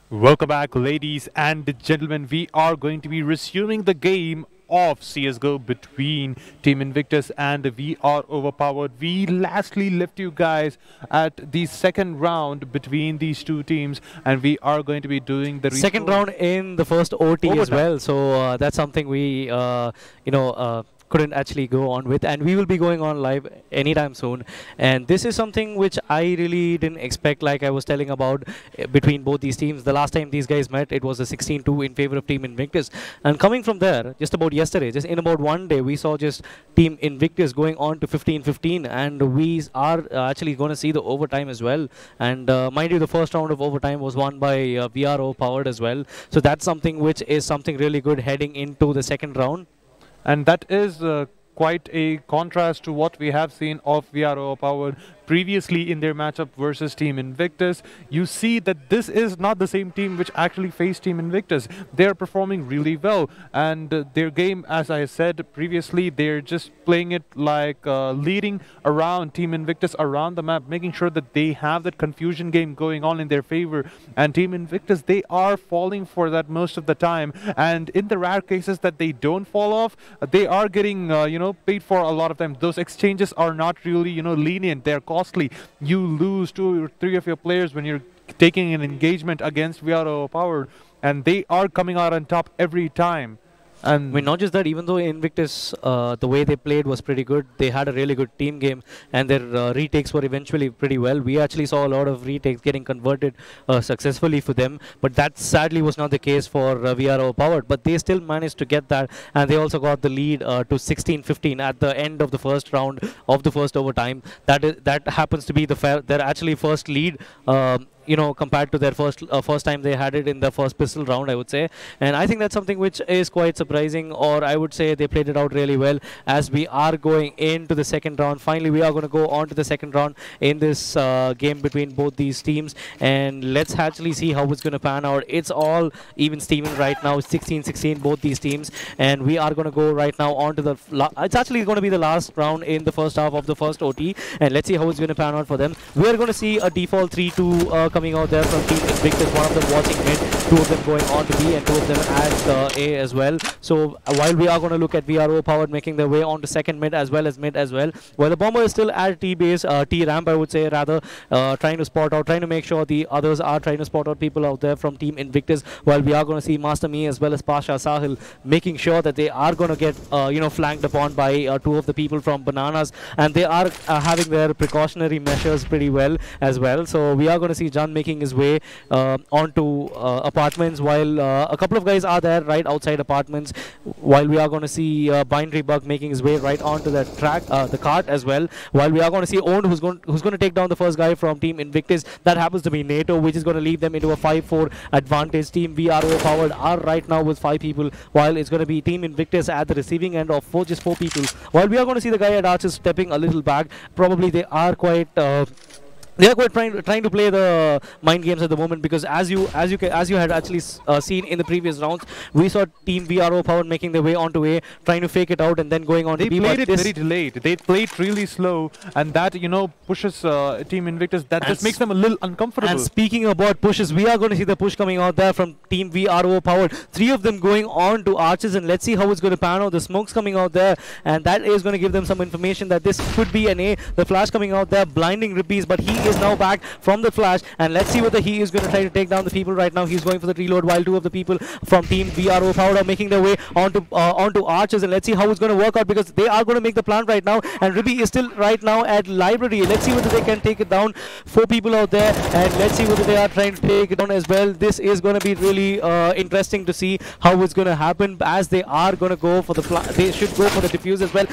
Welcome back, ladies and gentlemen. We are going to be resuming the game of CSGO between Team Invictus and VROverpowered. We lastly left you guys at the second round between these two teams, and we are going to be doing the second round in the first OT as well. So that's something we, couldn't actually go on with, and we will be going on live anytime soon. And this is something which I really didn't expect, like I was telling about between both these teams. The last time these guys met, it was a 16-2 in favor of Team Invictus. And coming from there, just about yesterday, just in about one day, we saw just Team Invictus going on to 15-15, and we are actually going to see the overtime as well. And mind you, the first round of overtime was won by VROverpowered as well. So that's something which is something really good heading into the second round. And that is quite a contrast to what we have seen of VROverpowered previously in their matchup versus Team Invictus. You see that this is not the same team which actually faced Team Invictus. They're performing really well, and their game, as I said previously, they're just playing it like leading around Team Invictus around the map, making sure that they have that confusion game going on in their favor. And Team Invictus, they are falling for that most of the time, and in the rare cases that they don't fall off, they are getting paid for a lot of time. Those exchanges are not really lenient. They're costly. You lose 2 or 3 of your players when you're taking an engagement against VROverpowered, and they are coming out on top every time. And I mean, not just that, even though Invictus, the way they played was pretty good, they had a really good team game, and their retakes were eventually pretty well. We actually saw a lot of retakes getting converted successfully for them, but that sadly was not the case for VROverpowered. But they still managed to get that, and they also got the lead to 16-15 at the end of the first round of the first overtime. That happens to be their actually first lead. Compared to their first time they had it in the first pistol round, I would say. And I think that's something which is quite surprising, or I would say they played it out really well. As we are going into the second round, finally we are going to go on to the second round in this game between both these teams, and let's actually see how it's going to pan out. It's all even Steven right now, 16-16 both these teams, and we are going to go right now on to the it's actually going to be the last round in the first half of the first OT, and let's see how it's going to pan out for them. We are going to see a default 3-2 coming out there from Team Invictus, one of them watching mid, 2 of them going on to B, and 2 of them at A as well. So while we are going to look at VROverpowered making their way on to second mid as well, while the bomber is still at T base, T ramp I would say rather, trying to make sure the others are trying to spot out people out there from Team Invictus, while we are going to see Master Me as well as Pasha Sahil making sure that they are going to get flanked upon by 2 of the people from Bananas, and they are having their precautionary measures pretty well as well. So we are going to see John making his way onto apartments, while a couple of guys are there right outside apartments, while we are going to see Binary Bug making his way right onto the track, the cart as well, while we are going to see Owned who's going to take down the first guy from Team Invictus. That happens to be NATO, which is going to leave them into a 5-4 advantage. Team VROverpowered are right now with 5 people, while it's going to be Team Invictus at the receiving end of just 4 people, while we are going to see the guy at Arches stepping a little back. Probably they are quite trying to play the mind games at the moment, because as you had actually seen in the previous rounds, we saw Team VROverpowered making their way onto A, trying to fake it out and then going on to B. They played it very delayed. They played really slow, and that pushes Team Invictus. That just makes them a little uncomfortable. And speaking about pushes, we are going to see the push coming out there from Team VROverpowered. 3 of them going on to Arches, and let's see how it's going to pan out. The smoke's coming out there, and that is going to give them some information that this could be an A. The flash coming out there, blinding Rippies, but he is now back from the flash, and let's see whether he is going to try to take down the people right now. He's going for the reload, while 2 of the people from Team VROverpowered are making their way onto Arches, and let's see how it's going to work out, because they are going to make the plant right now, and Ribby is still right now at Library. Let's see whether they can take it down. 4 people out there, and let's see whether they are trying to take it down as well. This is going to be really interesting to see how it's going to happen, as they are going to go for the they should go for the defuse as well.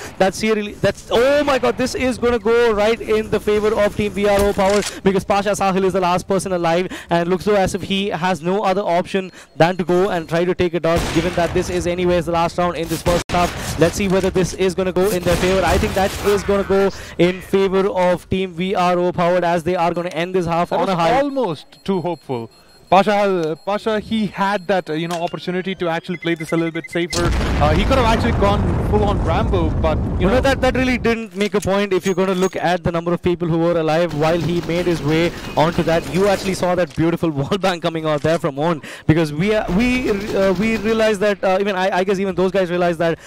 Oh my god, this is going to go right in the favor of Team VROverpowered, because Pasha Sahil is the last person alive, and looks so as if he has no other option than to go and try to take it out, given that this is anyways the last round in this first half. Let's see whether this is going to go in their favor. I think that is going to go in favor of Team VROverpowered, as they are going to end this half on a high. Almost too hopeful. Pasha, he had that opportunity to actually play this a little bit safer. He could have actually gone full-on Rambo, but that really didn't make a point. If you're going to look at the number of people who were alive while he made his way onto that, you actually saw that beautiful wall bang coming out there from Own, because we realized that I guess even those guys realized that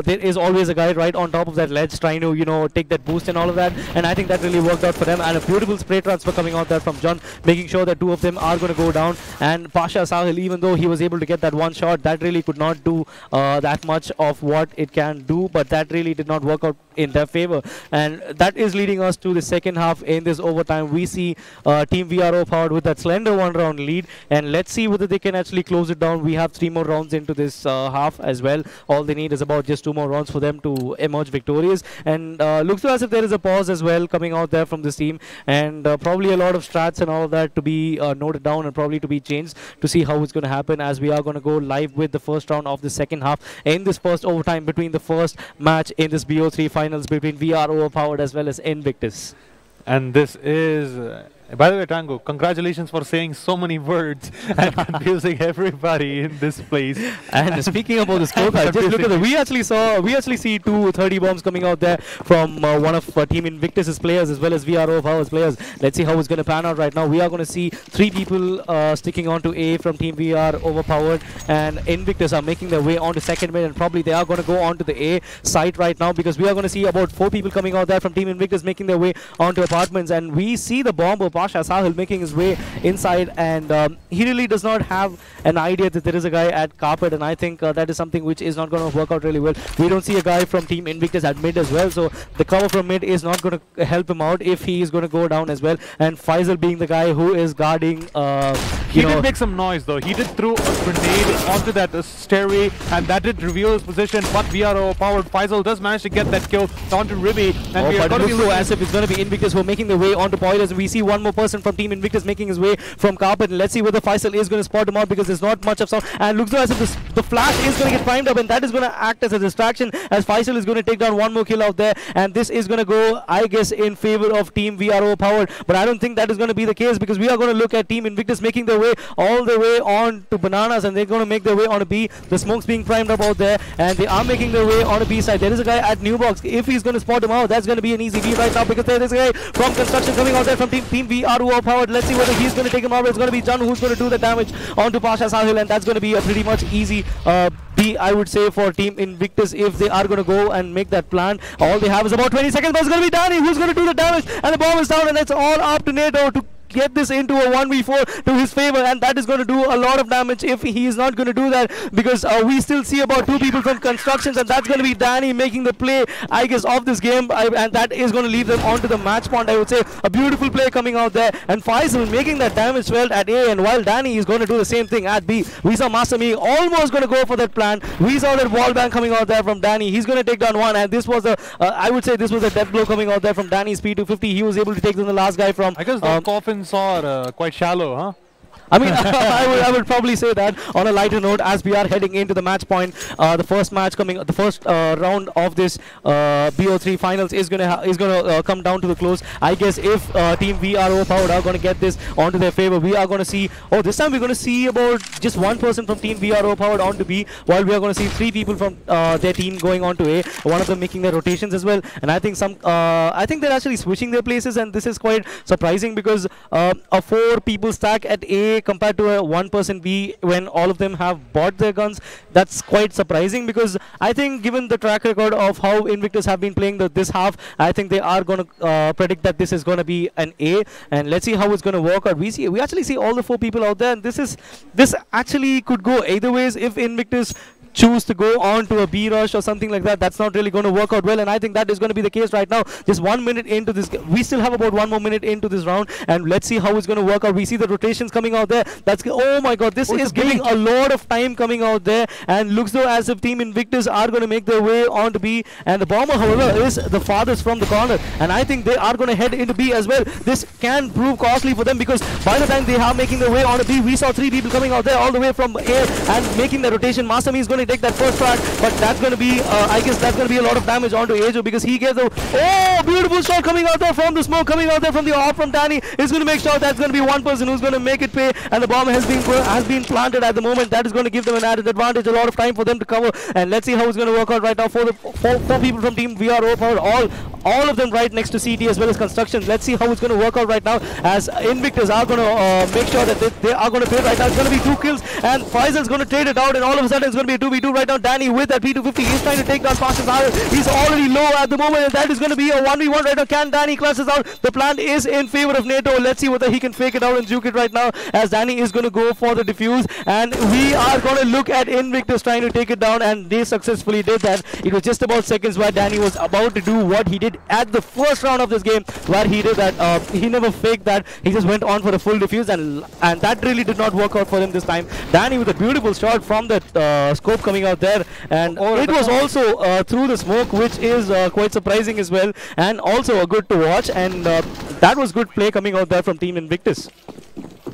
there is always a guy right on top of that ledge trying to take that boost and all of that, and I think that really worked out for them. And a beautiful spray transfer coming out there from John, making sure that 2 of them are going to go down. down. And Pasha Sahil, even though he was able to get that one shot, that really could not do that much of what it can do, but that really did not work out in their favor. And that is leading us to the second half. In this overtime, we see Team VROverpowered with that slender 1-round lead, and let's see whether they can actually close it down. We have 3 more rounds into this half as well. All they need is about just 2 more rounds for them to emerge victorious, and looks as if there is a pause as well coming out there from this team, and probably a lot of strats and all of that to be noted down and probably to be changed to see how it's going to happen, as we are going to go live with the first round of the second half in this first overtime between the first match in this BO3 finals between VROverpowered as well as Invictus. And this is... by the way, Tango, congratulations for saying so many words and confusing everybody in this place. And speaking about the scorecard, just look at the. We actually see 2 30 bombs coming out there from one of Team Invictus's players as well as VROverpowered's players. Let's see how it's going to pan out right now. We are going to see 3 people sticking onto A from Team VROverpowered, and Invictus are making their way onto second mid, and probably they are going to go onto the A site right now, because we are going to see about 4 people coming out there from Team Invictus making their way onto apartments, and we see the bomb of Pasha Sahil making his way inside, and he really does not have an idea that there is a guy at carpet, and I think that is something which is not going to work out really well. We don't see a guy from Team Invictus at mid as well, so the cover from mid is not going to help him out if he is going to go down as well. And Faisal being the guy who is guarding, he did make some noise though. He did throw a grenade onto that stairway, and that did reveal his position, but VROverpowered Faisal does manage to get that kill onto Ribby, and we are going to be as if it's going to be Invictus who are making their way onto Poilers. We see one more person from Team Invictus making his way from carpet, and let's see whether Faisal is going to spot him out, because there's not much of sound, and looks as if the flash is going to get primed up, and that is going to act as a distraction, as Faisal is going to take down one more kill out there, and this is going to go, I guess, in favor of Team VROverpowered, but I don't think that is going to be the case, because we are going to look at Team Invictus making their way all the way on to Bananas, and they're going to make their way on a B. The smoke's being primed up out there, and they are making their way on a B side. There is a guy at New Box. If he's going to spot him out, that's going to be an easy B right now, because there is a guy from construction coming out there from Team VROverpowered. Let's see whether he's going to take him out. It's going to be Jan who's going to do the damage onto Pasha Sahil, and that's going to be a pretty much easy B, I would say, for Team Invictus if they are going to go and make that plan. All they have is about 20 seconds, but it's going to be Danny who's going to do the damage, and the bomb is down, and it's all up to NATO to get this into a 1v4 to his favor, and that is going to do a lot of damage if he is not going to do that, because we still see about 2 people from constructions, and that's going to be Danny making the play, I guess, of this game, and that is going to leave them onto the match point, I would say. A beautiful play coming out there, and Faisal making that damage felt at A, and while Danny is going to do the same thing at B. We saw Masami almost going to go for that plan. We saw that wall bang coming out there from Danny. He's going to take down one, and this was a I would say this was a death blow coming out there from Danny's P250. He was able to take down the last guy from, I guess the coffins are quite shallow, huh? I mean, I would probably say that on a lighter note, as we are heading into the match point, the first round of this BO3 finals is gonna come down to the close. I guess if Team VROverpowered are gonna get this onto their favor, we are gonna see. Oh, this time we're gonna see about just 1 person from Team VROverpowered onto B, while we are gonna see 3 people from their team going on to A. One of them making their rotations as well, and I think I think they're actually switching their places, and this is quite surprising, because a 4 people stack at A compared to a 1-person B when all of them have bought their guns, that's quite surprising, because I think given the track record of how Invictus have been playing this half, I think they are going to predict that this is going to be an A, and let's see how it's going to work out. We actually see all the 4 people out there, and this actually could go either ways. If Invictus choose to go on to a B rush or something like that, that's not really going to work out well, and I think that is going to be the case right now. Just 1 minute into this, we still have about 1 more minute into this round, and let's see how it's going to work out. We see the rotations coming out there. Oh my god, this is giving a lot of time coming out there, and looks though as if Team Invictus are going to make their way on to B, and the bomber, however, is the farthest from the corner, and I think they are going to head into B as well. This can prove costly for them, because by the time they are making their way on to B, we saw 3 people coming out there all the way from A and making the rotation. Masami is going to take that first track, but that's going to be, I guess that's going to be a lot of damage onto Ajo, because he gave the, beautiful shot coming out there from the smoke, coming out there from the off from Danny. Is going to make sure that's going to be 1 person who's going to make it pay, and the bomb has been planted at the moment. That is going to give them an added advantage, a lot of time for them to cover, and let's see how it's going to work out right now for the 4 people from Team VROverpowered, all of them right next to CT as well as construction. Let's see how it's going to work out right now, as Invictus are going to make sure that they are going to pay right now. It's going to be 2 kills, and Faisal's going to trade it out, and all of a sudden it's going to be a we do right now? Danny with that P250. He's trying to take down Pasha Sahil. He's already low at the moment, and that is going to be a 1v1 right now. Can Danny clutch this out? The plan is in favor of NATO. Let's see whether he can fake it out and juke it right now, as Danny is going to go for the defuse. And we are going to look at Invictus trying to take it down, and they successfully did that. It was just about seconds where Danny was about to do what he did at the first round of this game, where he did that. He never faked that. He just went on for a full defuse, and that really did not work out for him this time. Danny with a beautiful shot from that scope coming out there, and it was also through the smoke, which is quite surprising as well, and also a good to watch. And that was good play coming out there from Team Invictus.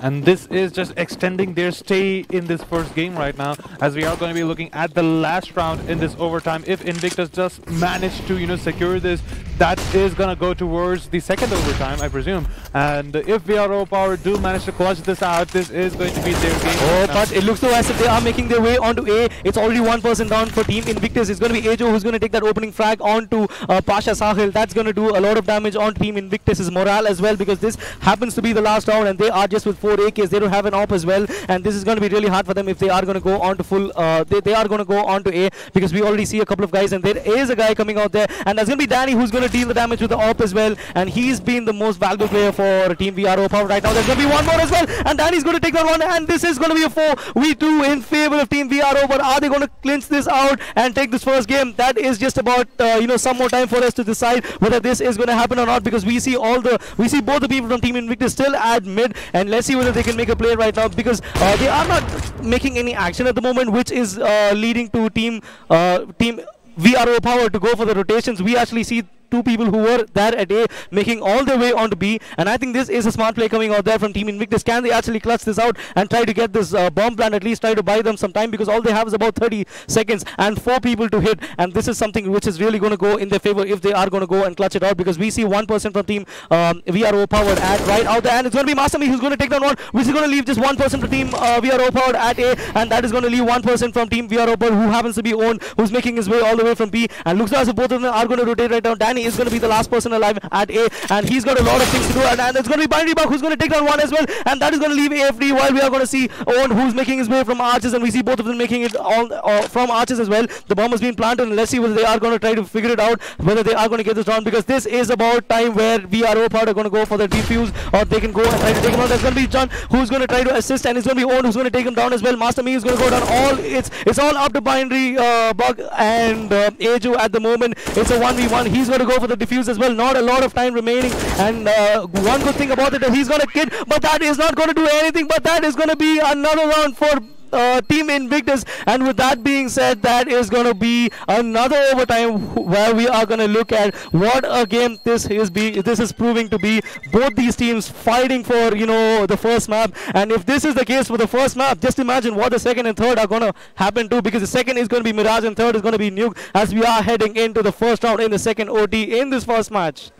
And this is just extending their stay in this first game right now, as we are going to be looking at the last round in this overtime. If Invictus just manage to, secure this, that is going to go towards the second overtime, I presume. And if VROverpowered do manage to clutch this out, this is going to be their game. Oh, but it looks as if they are making their way onto A. It's already one person down for Team Invictus. It's going to be Ajo who's going to take that opening frag onto Pasha Sahil. That's going to do a lot of damage on Team Invictus's morale as well, because this happens to be the last round, and they are just with 4 AKs. They don't have an op as well, and this is going to be really hard for them if they are going to go on to full. They are going to go on to A, because we already see a couple of guys, and there is a guy coming out there, and that's going to be Danny who's going to deal the damage with the op as well, and he's been the most valuable player for Team VROverpowered right now. There's going to be one more as well, and Danny's going to take that one, and this is going to be a 4v2 in favor of Team VROverpowered. Are they going to clinch this out and take this first game? That is just about some more time for us to decide whether this is going to happen or not, because we see both the people from Team Invictus still at mid, and let's see whether they can make a play right now, because they are not making any action at the moment, which is leading to Team VROverpowered to go for the rotations. We actually see two people who were there at A making all their way onto B, and I think this is a smart play coming out there from Team Invictus. Can they actually clutch this out and try to get this bomb plan, at least try to buy them some time, because all they have is about 30 seconds and 4 people to hit, and this is something which is really going to go in their favor if they are going to go and clutch it out, because we see one person from Team VROverpowered at right out there, and it's going to be Masami who's going to take that one, which is going to leave just one person from Team VROverpowered at A, and that is going to leave one person from Team VROverpowered who happens to be Owen, who's making his way all the way from B, and looks as if both of them are going to rotate right now. Danny is going to be the last person alive at A, and he's got a lot of things to do, and it's going to be Binary Bug who's going to take down one as well, and that is going to leave A free, while we are going to see Owen who's making his way from arches, and we see both of them making it all from arches as well. The bomb has been planted, and let's see whether they are going to try to figure it out, whether they are going to get this down, because this is about time where VROverpowered are going to go for the defuse, or they can go and try to take him out. There's going to be John who's going to try to assist, and it's going to be Owen who's going to take him down as well. Master Me is going to go down. It's all up to Binary Bug and Ajo at the moment. It's a 1v1. He's going to go for the defuse as well. Not a lot of time remaining, and one good thing about it is he's going to kid, but that is not going to do anything, but that is going to be another round for Team Invictus. And with that being said, that is going to be another overtime where we are going to look at what a game this is proving to be. Both these teams fighting for the first map, and if this is the case for the first map, just imagine what the second and third are going to happen to, because the second is going to be Mirage and third is going to be Nuke, as we are heading into the first round in the second OT in this first match.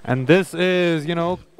And this is,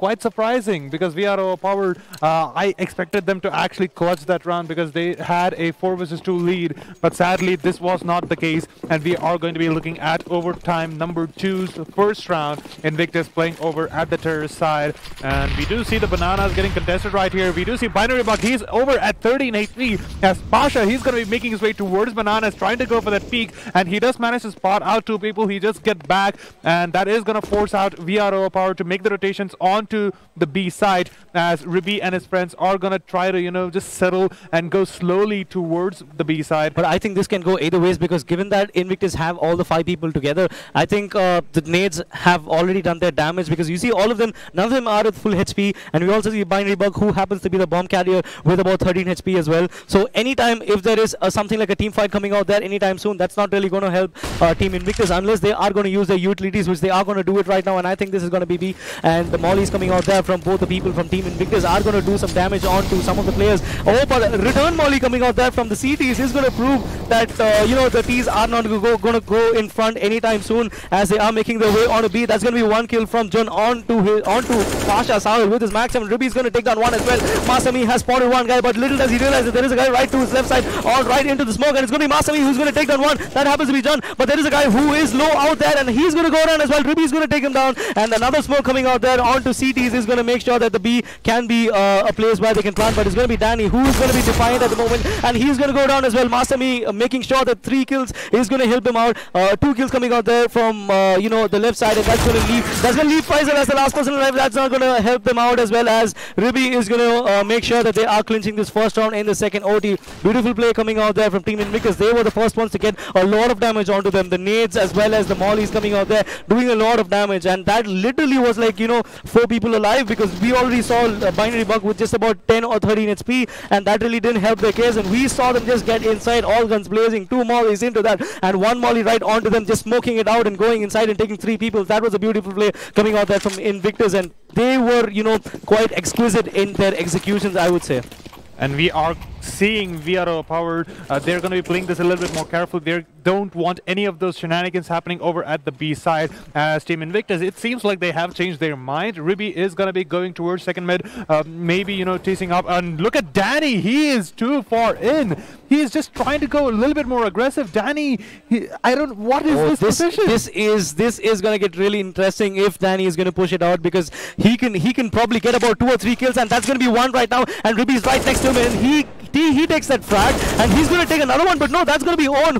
quite surprising, because VROverpowered, I expected them to actually clutch that round, because they had a 4 vs 2 lead, but sadly this was not the case, and we are going to be looking at overtime number 2's first round. Invictus playing over at the terrorist side, and we do see the bananas getting contested right here. We do see Binary Bug, he's over at 13 HP, as Pasha, he's going to be making his way towards bananas, trying to go for that peak, and he does manage to spot out 2 people. He just get back, and that is going to force out VROverpowered to make the rotations onto the B side, as Ribi and his friends are going to try to just settle and go slowly towards the B side. But I think this can go either ways, because given that Invictus have all the 5 people together, I think the nades have already done their damage, because you see all of them, none of them are at full HP, and we also see Binary Bug who happens to be the bomb carrier with about 13 HP as well. So anytime if there is something like a team fight coming out there anytime soon, that's not really going to help Team Invictus, unless they are going to use their utilities, which they are going to do it right now, and I think this is going to be B, and the mollies coming out there from both the people from Team Invictus are going to do some damage onto some of the players. Oh, but return molly coming out there from the CTs is going to prove that the T's are not going to go in front anytime soon, as they are making their way on to B. That's going to be 1 kill from John onto Pasha Sahil with his max 7. Ruby is going to take down 1 as well. Masami has spotted 1 guy, but little does he realize that there is a guy right to his left side, all right into the smoke, and it's going to be Masami who's going to take down 1. That happens to be John, but there is a guy who is low out there, and he's going to go down as well. Ruby is going to take him down, and another smoke coming out there onto C. CTs is going to make sure that the B can be a place where they can plant, but it's going to be Danny who is going to be defiant at the moment, and he's going to go down as well. Master Me making sure that 3 kills is going to help him out. 2 kills coming out there from the left side, and that's going to leave. That's going to leave Faisal as the last person alive. That's not going to help them out, as well as Ribi is going to make sure that they are clinching this first round in the second OT. Beautiful play coming out there from Team Invictus. They were the first ones to get a lot of damage onto them. The nades as well as the mollies coming out there doing a lot of damage, and that literally was like 4 people alive, because we already saw a binary bug with just about 10 or 13 HP, and that really didn't help their case. And we saw them just get inside, all guns blazing, 2 mollies into that, and 1 molly right onto them, just smoking it out and going inside and taking 3 people. That was a beautiful play coming out there from Invictus, and they were quite exquisite in their executions, I would say. And we are seeing VROverpowered. They're going to be playing this a little bit more careful. They don't want any of those shenanigans happening over at the B side. As Team Invictus, it seems like they have changed their mind. Ribi is going to be going towards second mid, maybe teasing up. And look at Danny, he is too far in. He is just trying to go a little bit more aggressive. Danny, what is this position? This is going to get really interesting if Danny is going to push it out, because he can probably get about 2 or 3 kills, and that's going to be 1 right now. And Ribi is right next to him, and he takes that frag, and he's going to take another one, but no, that's going to be Owen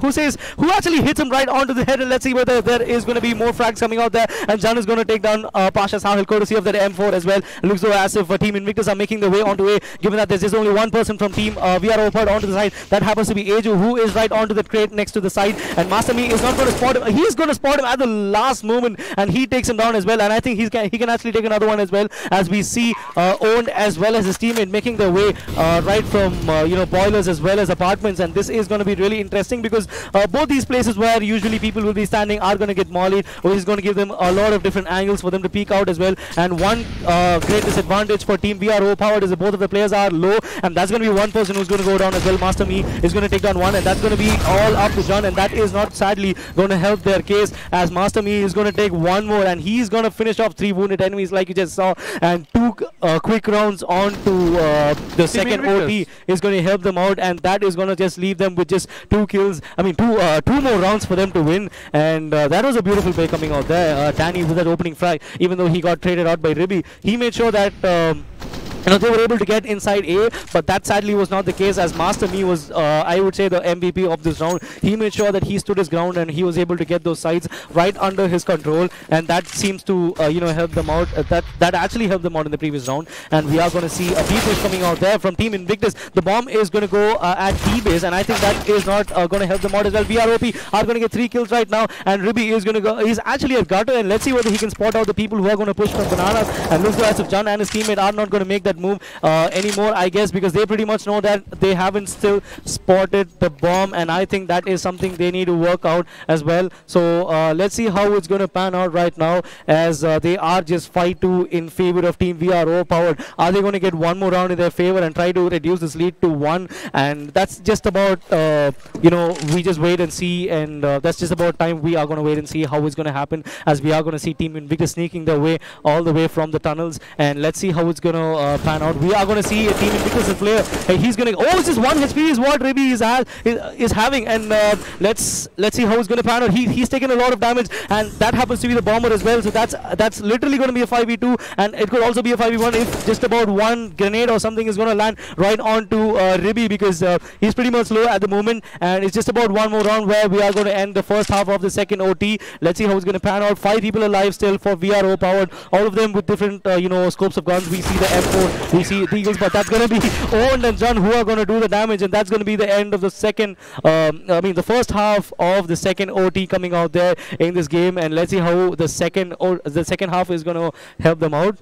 who actually hits him right onto the head. And let's see whether there is going to be more frags coming out there, and Jan is going to take down Pasha Sahil, courtesy of that M4 as well. It looks though as if Team Invictus are making their way onto A, given that there's just only 1 person from Team VROverpowered onto the side. That happens to be Eju, who is right onto the crate next to the side, and Master Me is not going to spot him. He's going to spot him at the last moment, and he takes him down as well, and I think he can actually take another one as well, as we see Owen as well as his teammate making their way right from boilers as well as apartments. And this is going to be really interesting, because both these places where usually people will be standing are going to get mollied, which is going to give them a lot of different angles for them to peek out as well. And one great disadvantage for Team VROverpowered is that both of the players are low, and that's going to be 1 person who's going to go down as well. Master Me is going to take down 1, and that's going to be all up to John, and that is not sadly going to help their case, as Master Me is going to take 1 more, and he's going to finish off 3 wounded enemies like you just saw, and 2 quick rounds onto the second OT is going to help them out, and that is going to just leave them with just 2 kills. I mean, two more rounds for them to win, and that was a beautiful play coming out there. Danny with that opening frag, even though he got traded out by Ribi, he made sure that they were able to get inside A, but that sadly was not the case, as Master Me was, I would say, the MVP of this round. He made sure that he stood his ground, and he was able to get those sides right under his control, and that seems to, help them out. That actually helped them out in the previous round, and we are going to see a B push coming out there from Team Invictus. The bomb is going to go at D base, and I think that is not going to help them out as well. VROP are going to get 3 kills right now, and Ribi is going to go. He's actually at gutter, and let's see whether he can spot out the people who are going to push from bananas. And looks as if John and his teammate are not going to make that move anymore, I guess, because they pretty much know that they haven't still spotted the bomb, and I think that is something they need to work out as well. So let's see how it's going to pan out right now, as they are just 5-2 in favor of Team VROverpowered. Are they going to get 1 more round in their favor and try to reduce this lead to 1? And that's just about we just wait and see, and that's just about time. We are going to wait and see how it's going to happen, as we are going to see Team Invictus sneaking their way all the way from the tunnels, and let's see how it's going to pan out. We are going to see a Team Invictus player. He's going to it's just 1 HP is what Ribi is having, and let's see how it's going to pan out. He's taken a lot of damage, and that happens to be the bomber as well. So that's literally going to be a 5v2, and it could also be a 5v1 if just about 1 grenade or something is going to land right onto Ribi, because he's pretty much low at the moment, and it's just about 1 more round where we are going to end the first half of the second OT. Let's see how it's going to pan out. 5 people alive still for VROverpowered, all of them with different scopes of guns. We see the M4, we see Eagles, but that's going to be Owen and John who are going to do the damage, and that's going to be the end of the second the first half of the second OT coming out there in this game. And let's see how the second half is going to help them out.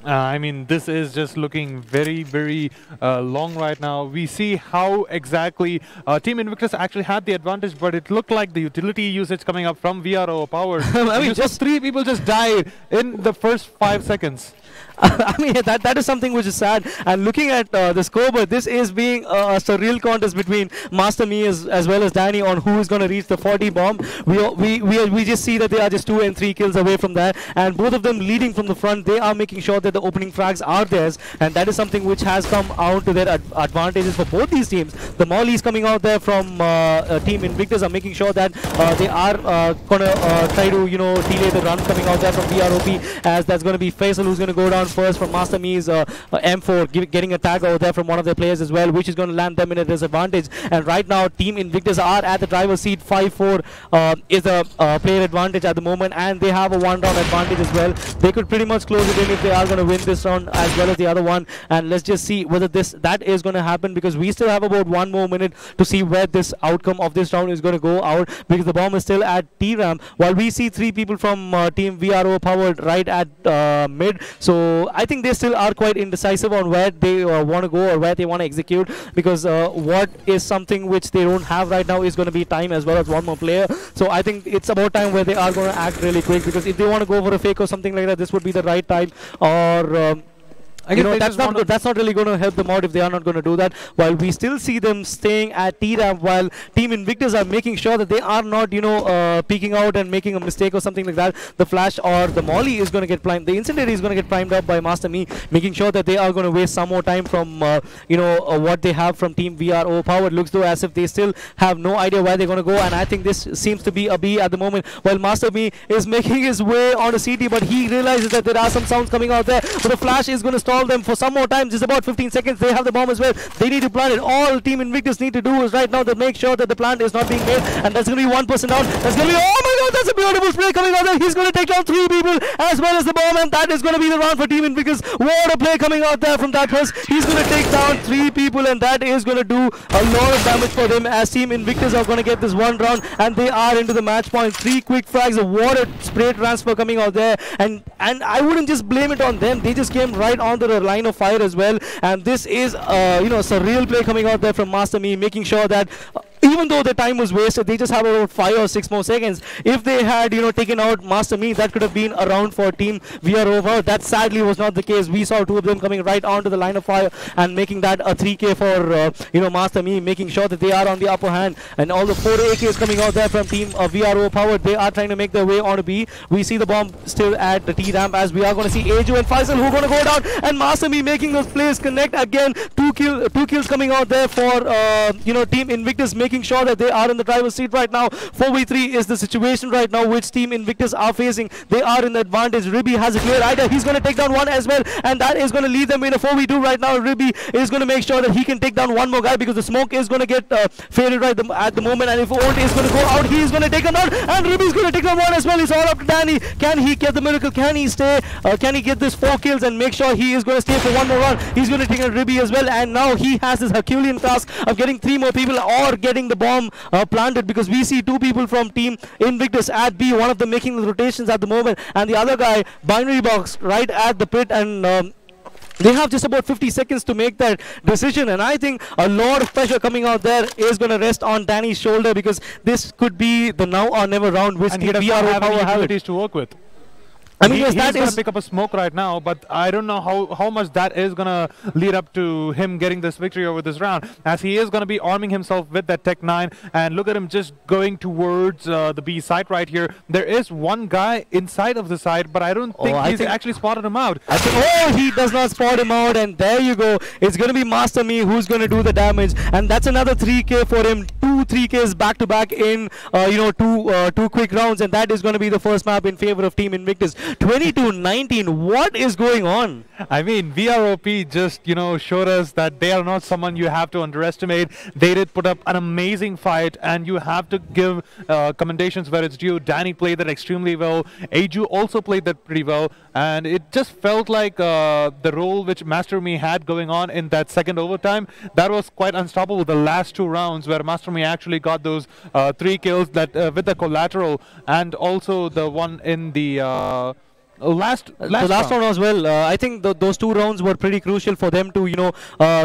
I mean, this is just looking very, very long right now. We see how exactly Team Invictus actually had the advantage, but it looked like the utility usage coming up from VROverpowered. I mean, just 3 people just died in the first 5 seconds. I mean, that is something which is sad. And looking at the scoreboard, this is being a surreal contest between Master Me as well as Danny on who is going to reach the 40 bomb. We just see that they are just 2 and 3 kills away from that, and both of them leading from the front. They are making sure that the opening frags are theirs, and that is something which has come out to their advantages for both these teams. The Mollies coming out there from Team Invictus are making sure that they are gonna try to delay the run coming out there from VROP, as that's going to be Faisal who's going to go down first from Master Me's M4, getting a tag over there from one of their players as well, which is going to land them in a disadvantage. And right now Team Invictus are at the driver's seat. 5-4 is a player advantage at the moment, and they have a one-round advantage as well. They could pretty much close it in if they are going to win this round as well as the other one. And let's just see whether that is going to happen, because we still have about 1 more minute to see where this outcome of this round is going to go out, because the bomb is still at T-Ram, while we see 3 people from Team VROverpowered right at mid. So I think they still are quite indecisive on where they want to go or where they want to execute, because what is something which they don't have right now is going to be time as well as 1 more player. So I think it's about time where they are going to act really quick, because if they want to go for a fake or something like that, this would be the right time. Or that's not really going to help them out if they are not going to do that. While we still see them staying at T-Ram, while Team Invictus are making sure that they are not, peeking out and making a mistake or something like that. The flash or the molly is going to get primed. The incendiary is going to get primed up by Master Me, making sure that they are going to waste some more time from, what they have from Team VROverpowered. Looks though as if they still have no idea where they're going to go, and I think this seems to be a B at the moment. While Master Me is making his way on a CT, but he realizes that there are some sounds coming out there. But the flash is going to stall them for some more time. Just about 15 seconds. They have the bomb as well. They need to plant it. All Team Invictus need to do is right now to make sure that the plant is not being made, and that's going to be 1 person down. That's going to be, oh my god, that's a beautiful spray coming out there. He's going to take down 3 people as well as the bomb, and that is going to be the round for Team Invictus. What a play coming out there from that first. He's going to take down 3 people, and that is going to do a lot of damage for them, as Team Invictus are going to get this 1 round, and they are into the match point. 3 quick frags, a water spray transfer coming out there, and I wouldn't just blame it on them. They just came right onto the line of fire as well, and this is surreal play coming out there from Master Me, making sure that even though the time was wasted, they just have about 5 or 6 more seconds. If they had taken out Master Me, that could have been a round for Team VROverpowered. That sadly was not the case. We saw 2 of them coming right onto the line of fire and making that a 3K for Master Me, making sure that they are on the upper hand. And all the 4 AKs coming out there from Team VROverpowered, they are trying to make their way on a B. We see the bomb still at the T ramp, as we are going to see Aju and Faisal who are going to go down, and Master Me making those plays connect again. 2 kills coming out there for Team Invictus, making sure that they are in the driver's seat right now. 4v3 is the situation right now which Team Invictus are facing. They are in the advantage. Ribby has a clear idea. He's going to take down 1 as well, and that is going to leave them in a 4v2 right now. Ribby is going to make sure that he can take down 1 more guy, because the smoke is going to get faded right at the moment, and if Old is going to go out, he is going to take him down, and Ribby is going to take down 1 as well. It's all up to Danny. Can he get the miracle? Can he stay? Can he get this 4 kills and make sure he is going to stay for 1 more run? He's going to take out Ribby as well, and now he has this Herculean task of getting 3 more people or getting the bomb planted, because we see 2 people from Team Invictus at B, one of them making the rotations at the moment, and the other guy binary box right at the pit, and they have just about 50 seconds to make that decision, and I think a lot of pressure coming out there is going to rest on Danny's shoulder, because this could be the now or never round which and he doesn't have any abilities to work with. I mean, yes, he's going to pick up a smoke right now, but I don't know how much that is going to lead up to him getting this victory over this round, as he is going to be arming himself with that Tech 9, and look at him just going towards the B site right here. There is 1 guy inside of the site, but I don't think he's actually spotted him out. He does not spot him out, and there you go. It's going to be Master Me who's going to do the damage, and that's another 3K for him. 2 3Ks back to back in two quick rounds, and that is going to be the first map in favor of Team Invictus. 22-19. What is going on? I mean, VROP just showed us that they are not someone you have to underestimate. They did put up an amazing fight, and you have to give commendations where it's due. Danny played that extremely well. Aju also played that pretty well, and it just felt like the role which Master Me had going on in that second overtime, that was quite unstoppable. The last 2 rounds where Master Me actually got those 3 kills that with the collateral, and also the one in the last round as well. I think those 2 rounds were pretty crucial for them to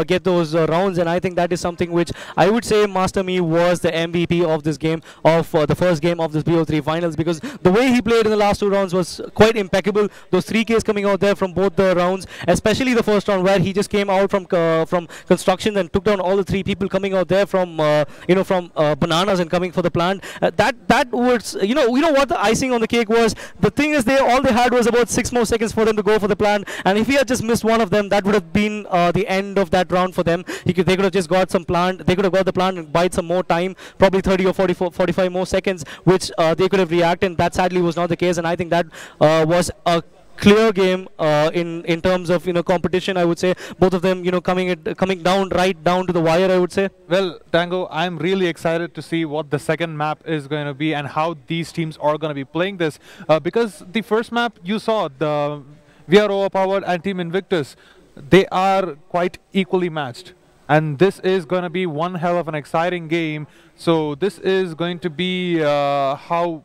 get those rounds, and I think that is something which I would say Master Me was the MVP of this game, of the first game of this BO3 finals, because the way he played in the last 2 rounds was quite impeccable. Those 3Ks coming out there from both the rounds, especially the first round where he just came out from construction and took down all the 3 people coming out there from bananas and coming for the plant. That was what the icing on the cake was. The thing is, all they had was was about 6 more seconds for them to go for the plant, and if he had just missed one of them, that would have been the end of that round for them. They could have just got some plant. They could have got the plant and bide some more time, probably 30 or 45 more seconds, which they could have reacted. That sadly was not the case, and I think that was a clear game in terms of competition. I would say both of them coming down right down to the wire, I would say. Well, Tango, I'm really excited to see what the second map is going to be and how these teams are going to be playing this, because the first map you saw, the VROverpowered and Team Invictus, they are quite equally matched, and this is going to be one hell of an exciting game. So this is going to be how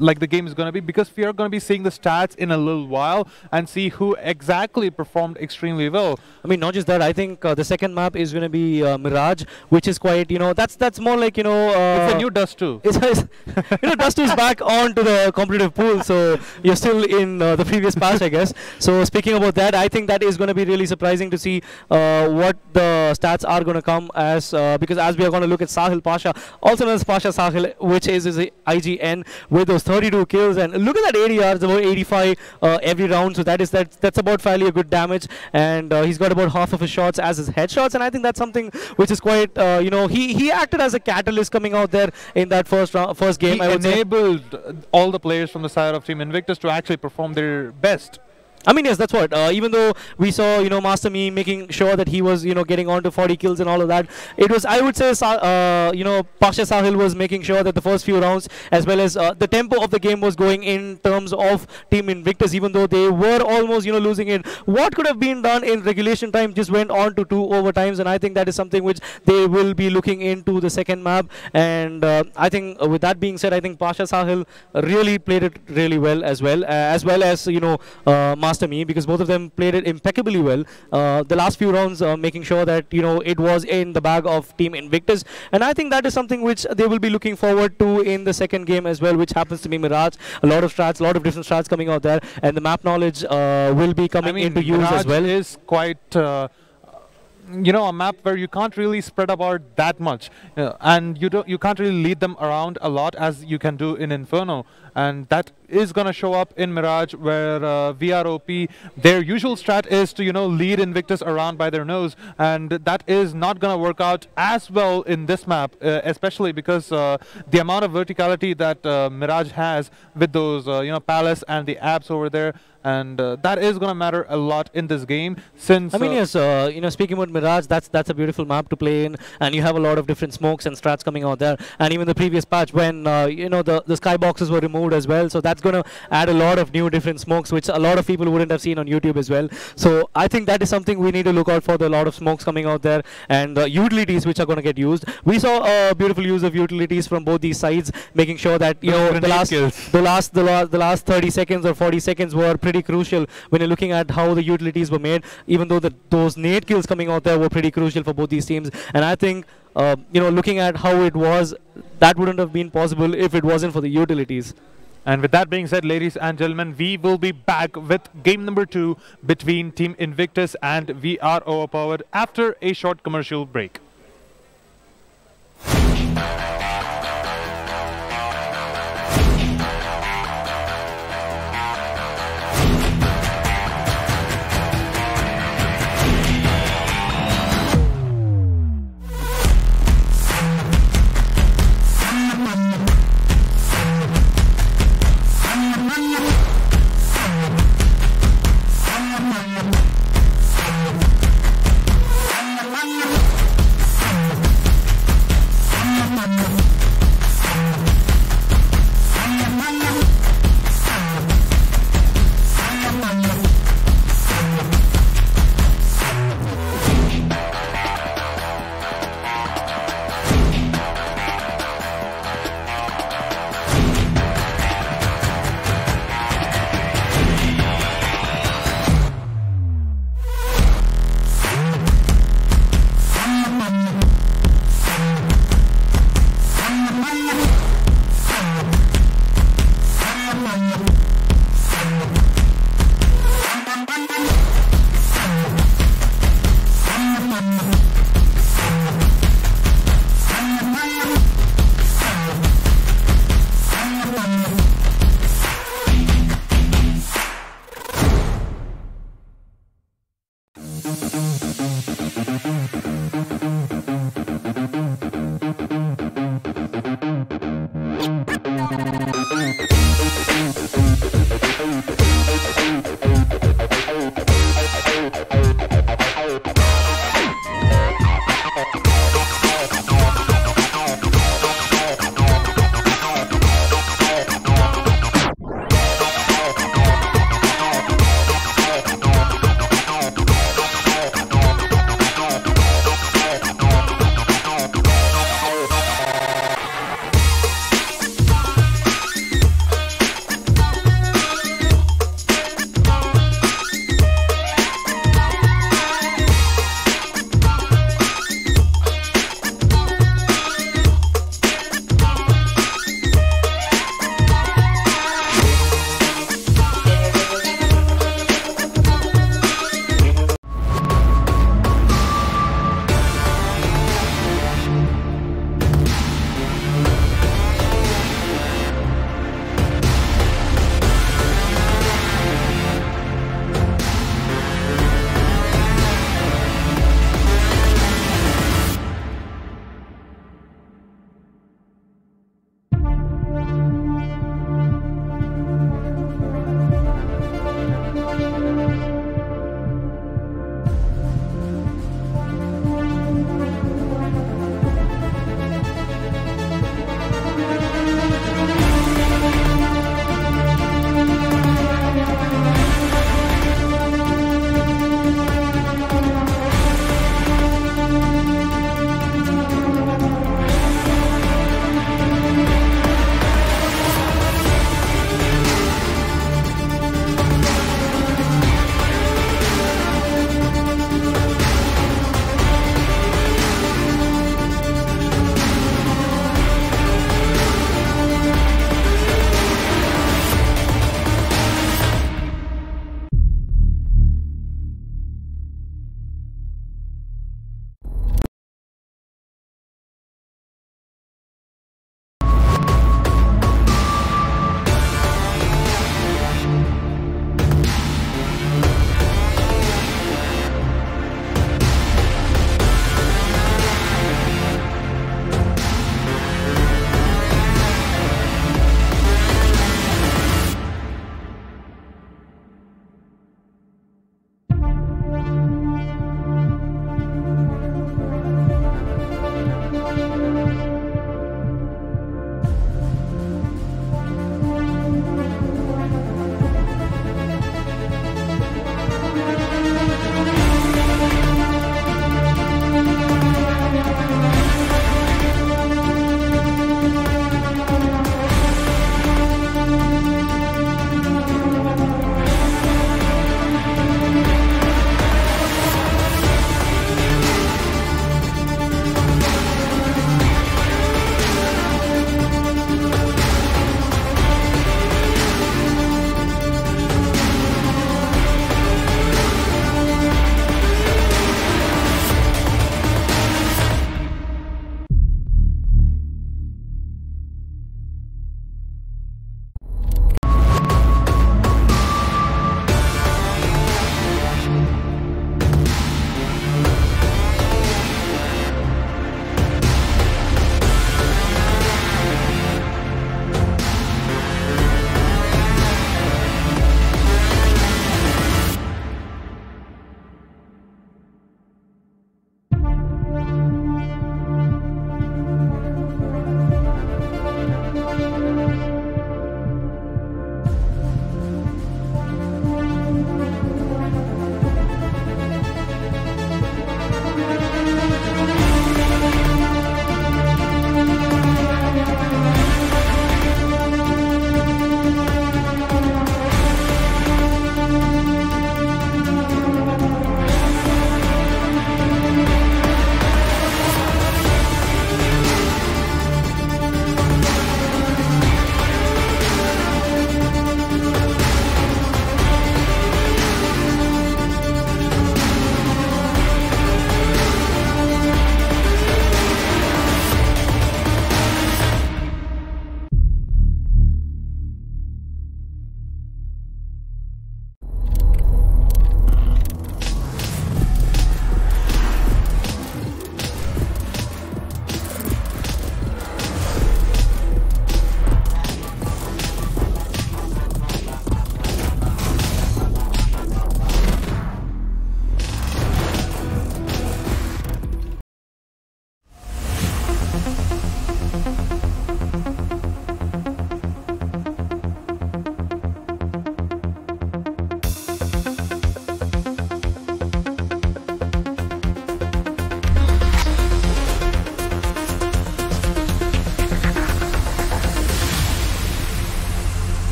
like the game is going to be, because we are going to be seeing the stats in a little while and see who exactly performed extremely well. I mean, not just that, I think the second map is going to be Mirage, which is quite, that's more like, it's a new Dust 2. Dust 2 is back onto the competitive pool, so you're still in the previous patch, I guess. So speaking about that, I think that is going to be really surprising to see what the stats are going to come as, because as we are going to look at Sahil Pasha, also known as Pasha Sahil, which is IGN, with those 32 kills, and look at that ADR, it's about 85 every round, so that's about fairly a good damage, and he's got about half of his shots as his headshots, and I think that's something which is quite, he acted as a catalyst coming out there in that first game. He enabled all the players from the side of Team Invictus to actually perform their best. I mean, yes, that's what. Even though we saw, Master Me making sure that he was, getting on to 40 kills and all of that, it was, I would say, Pasha Sahil was making sure that the first few rounds, as well as the tempo of the game was going in terms of Team Invictus, even though they were almost, losing it. What could have been done in regulation time just went on to 2 overtimes, and I think that is something which they will be looking into the second map. And I think with that being said, I think Pasha Sahil really played it really well as Master Me, because both of them played it impeccably well. The last few rounds making sure that it was in the bag of Team Invictus, and I think that is something which they will be looking forward to in the second game as well, which happens to be Mirage. A lot of different strats coming out there, and the map knowledge will be coming into use Mirage as well. Is quite a map where you can't really spread about that much, and you can't really lead them around a lot as you can do in Inferno, and that is going to show up in Mirage, where VROP, their usual strat is to lead Invictus around by their nose, and that is not going to work out as well in this map, especially because the amount of verticality that Mirage has with those Palace and the abs over there, and that is going to matter a lot in this game. Since I mean, yes, speaking about Mirage, that's a beautiful map to play in, and you have a lot of different smokes and strats coming out there. And even the previous patch, when the skyboxes were removed as well, so that's going to add a lot of new different smokes, which a lot of people wouldn't have seen on YouTube as well. So I think that is something we need to look out for. There are a lot of smokes coming out there, and utilities which are going to get used. We saw a beautiful use of utilities from both these sides, making sure that the last 30 seconds or 40 seconds were pretty crucial when you're looking at how the utilities were made, even though those nade kills coming out there were pretty crucial for both these teams. And I think looking at how it was, that wouldn't have been possible if it wasn't for the utilities. And with that being said, ladies and gentlemen, we will be back with game number 2 between Team Invictus and VROverpowered after a short commercial break.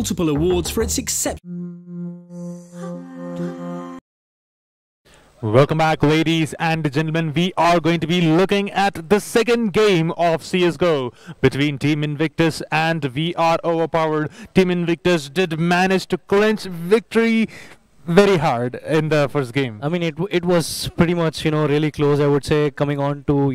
multiple awards for its exceptional. Welcome back, ladies and gentlemen. We are going to be looking at the second game of CSGO between Team Invictus and VROverpowered. Team Invictus did manage to clinch victory very hard in the first game. I mean, it was pretty much, really close, I would say, coming on to,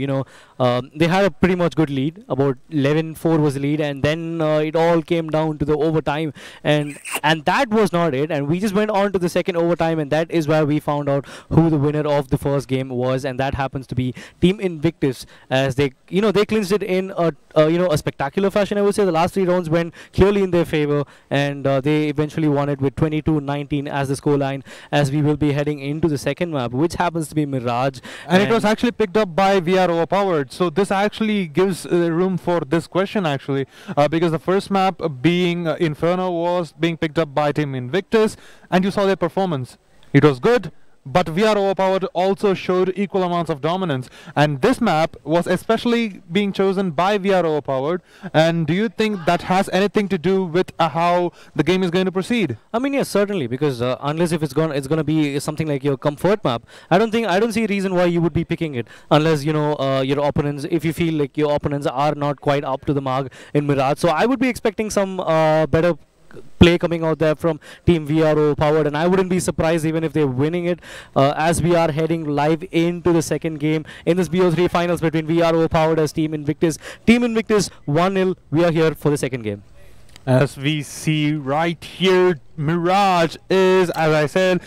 they had a pretty much good lead. About 11-4 was the lead, and then it all came down to the overtime, and that was not it. And we just went on to the second overtime, and that is where we found out who the winner of the first game was, and that happens to be Team Invictus, as they clinched it in a spectacular fashion. I would say the last 3 rounds went clearly in their favor, and they eventually won it with 22-19 as the score line, as we will be heading into the second map, which happens to be Mirage. And it was actually picked up by VROverpowered. So this actually gives room for this question, actually, because the first map being Inferno was being picked up by Team Invictus, and you saw their performance. It was good, but VROverpowered also showed equal amounts of dominance. And this map was especially being chosen by VROverpowered. And do you think that has anything to do with how the game is going to proceed? I mean, yes, certainly, because unless if it's gonna be something like your comfort map, I don't see a reason why you would be picking it, unless your opponents, if you feel like your opponents are not quite up to the mark in Mirage. So I would be expecting some better play coming out there from Team VROverpowered, and I wouldn't be surprised even if they're winning it, as we are heading live into the second game in this BO3 finals between VROverpowered as Team Invictus. Team Invictus 1-0. We are here for the second game. As we see right here, Mirage is, as I said,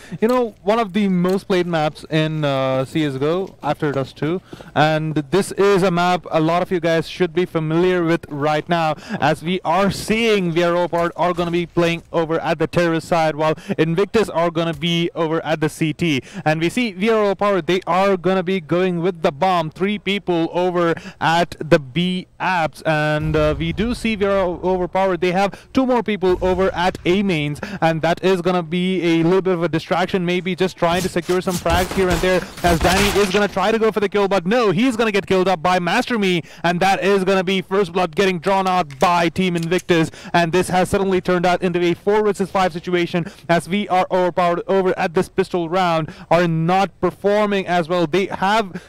one of the most played maps in CSGO after Dust 2. And this is a map a lot of you guys should be familiar with right now, as we are seeing VROverpowered are going to be playing over at the terrorist side, while Invictus are going to be over at the CT. And we see VROverpowered, they are going to be going with the bomb. 3 people over at the B apps. And we do see VROverpowered, they have 2 more people over at A mains. And that is going to be a little bit of a distraction, maybe just trying to secure some frags here and there, as Danny is going to try to go for the kill, but no, he's going to get killed up by Master Me, and that is going to be first blood getting drawn out by Team Invictus. And this has suddenly turned out into a 4 versus 5 situation, as we are overpowered over at this pistol round, are not performing as well. They have,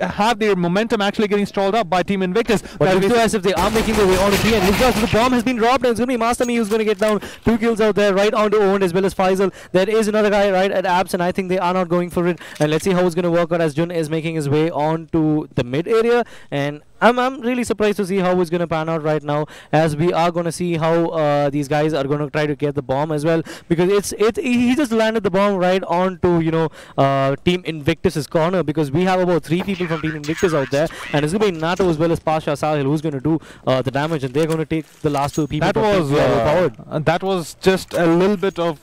have their momentum actually getting stalled up by Team Invictus. But it looks as if they are making their way on to B, and the bomb has been dropped, and it's going to be Master Me who's going to get down 2 kills out there, right onto Owned as well as Faisal. There is another guy right at Apps, and I think they are not going for it. And let's see how it's going to work out, as Jun is making his way on to the mid area. And I'm really surprised to see how it's going to pan out right now, as we are going to see how these guys are going to try to get the bomb as well, because he just landed the bomb right onto Team Invictus's corner, because we have about 3 people from Team Invictus out there, and it's going to be Nato as well as Pasha Sahil who's going to do the damage, and they're going to take the last 2 people. That was just a little bit of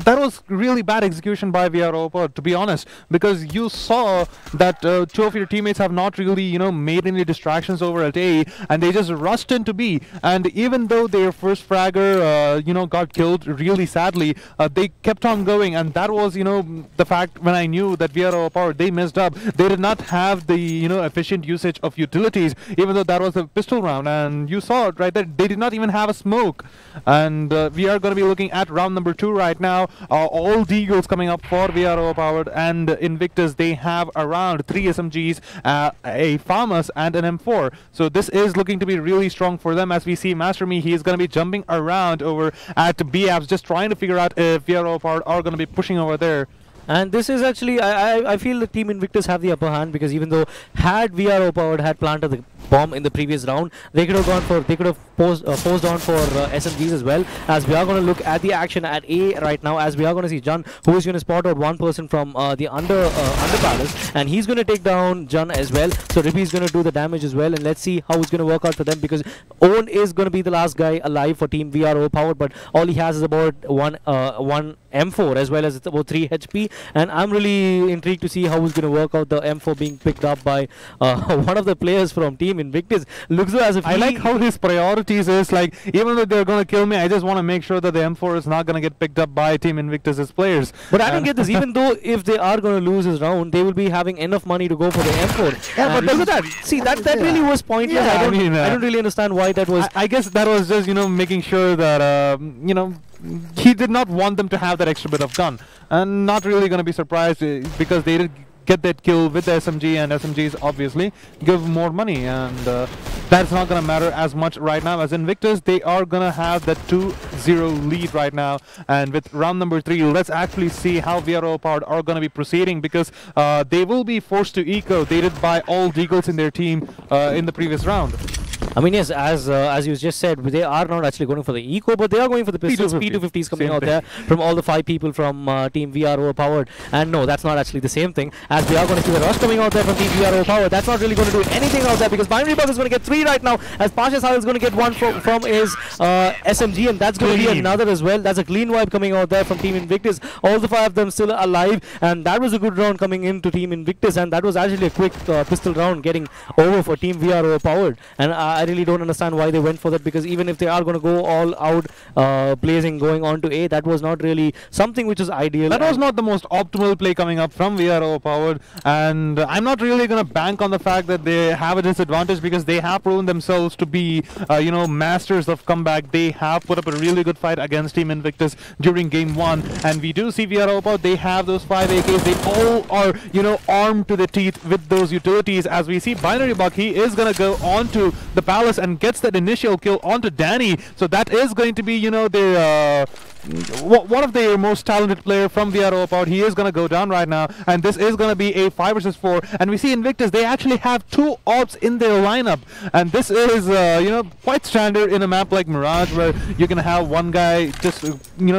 that was really bad execution by VROverpowered, to be honest, because you saw that 2 of your teammates have not really made any distractions over at A, and they just rushed into B. And even though their first fragger got killed really sadly, they kept on going, and that was the fact when I knew that VROverpowered, they messed up. They did not have the efficient usage of utilities, even though that was a pistol round, and you saw it right there. They did not even have a smoke. And we are going to be looking at round number 2 right now. All deagles coming up for VROverpowered, and Invictus, they have around 3 SMGs, a FAMAS and an M4. So this is looking to be really strong for them, as we see Master Me, he is going to be jumping around over at B apps, just trying to figure out if VROverpowered are going to be pushing over there. And this is actually, I feel the Team Invictus have the upper hand, because even though had VROverpowered had planted the bomb in the previous round, they could have posed on for SMGs as well, as we are going to look at the action at A right now, as we are going to see Jun, who is going to spot out 1 person from the under palace, and he's going to take down Jun as well. So Rippy is going to do the damage as well, and let's see how it's going to work out for them, because Owen is going to be the last guy alive for Team VROverpowered, but all he has is about one M4 as well as it's about 3 HP, and I'm really intrigued to see how it's going to work out, the M4 being picked up by one of the players from Team Team Invictus. Looks as if I like how his priorities is like, even though they're going to kill me, I just want to make sure that the M4 is not going to get picked up by Team Invictus's players. But I don't get this. Even though if they are going to lose this round, they will be having enough money to go for the M4. Yeah, but look at that. See, that really was pointless. Yeah, I don't really understand why that was. I guess that was just, making sure that, he did not want them to have that extra bit of gun. And not really going to be surprised because they did get that kill with the SMG, and SMGs obviously give more money, and that's not going to matter as much right now. As Invictus, they are going to have that 2-0 lead right now, and with round number 3, let's actually see how VROverpowered are going to be proceeding, because they will be forced to eco. They did buy all deagles in their team in the previous round. I mean, yes, as you just said, they are not actually going for the eco, but they are going for the pistols. P250s coming out there from all the 5 people from Team VROverpowered. And no, that's not actually the same thing, as we are going to see the rush coming out there from Team VROverpowered. That's not really going to do anything out there, because Binary Bug is going to get 3 right now, as Pasha Sahil is going to get 1 from his SMG, and that's going to be another as well. That's a clean wipe coming out there from Team Invictus. All the 5 of them still alive, and that was a good round coming into Team Invictus, and that was actually a quick pistol round getting over for Team VROverpowered. And I really don't understand why they went for that, because even if they are going to go all out blazing going on to A, that was not really something which is ideal. That was not the most optimal play coming up from VROverpowered, and I'm not really going to bank on the fact that they have a disadvantage, because they have proven themselves to be masters of comeback. They have put up a really good fight against Team Invictus during game 1, and we do see VROverpowered, they have those 5 AKs. They all are armed to the teeth with those utilities. As we see Binary Bug, he is going to go onto the palace and gets that initial kill onto Danny. So that is going to be, their one of their most talented player from VROverpowered. He is going to go down right now, and this is going to be a 5 versus 4. And we see Invictus, they actually have 2 ops in their lineup, and this is quite standard in a map like Mirage, where you can have one guy just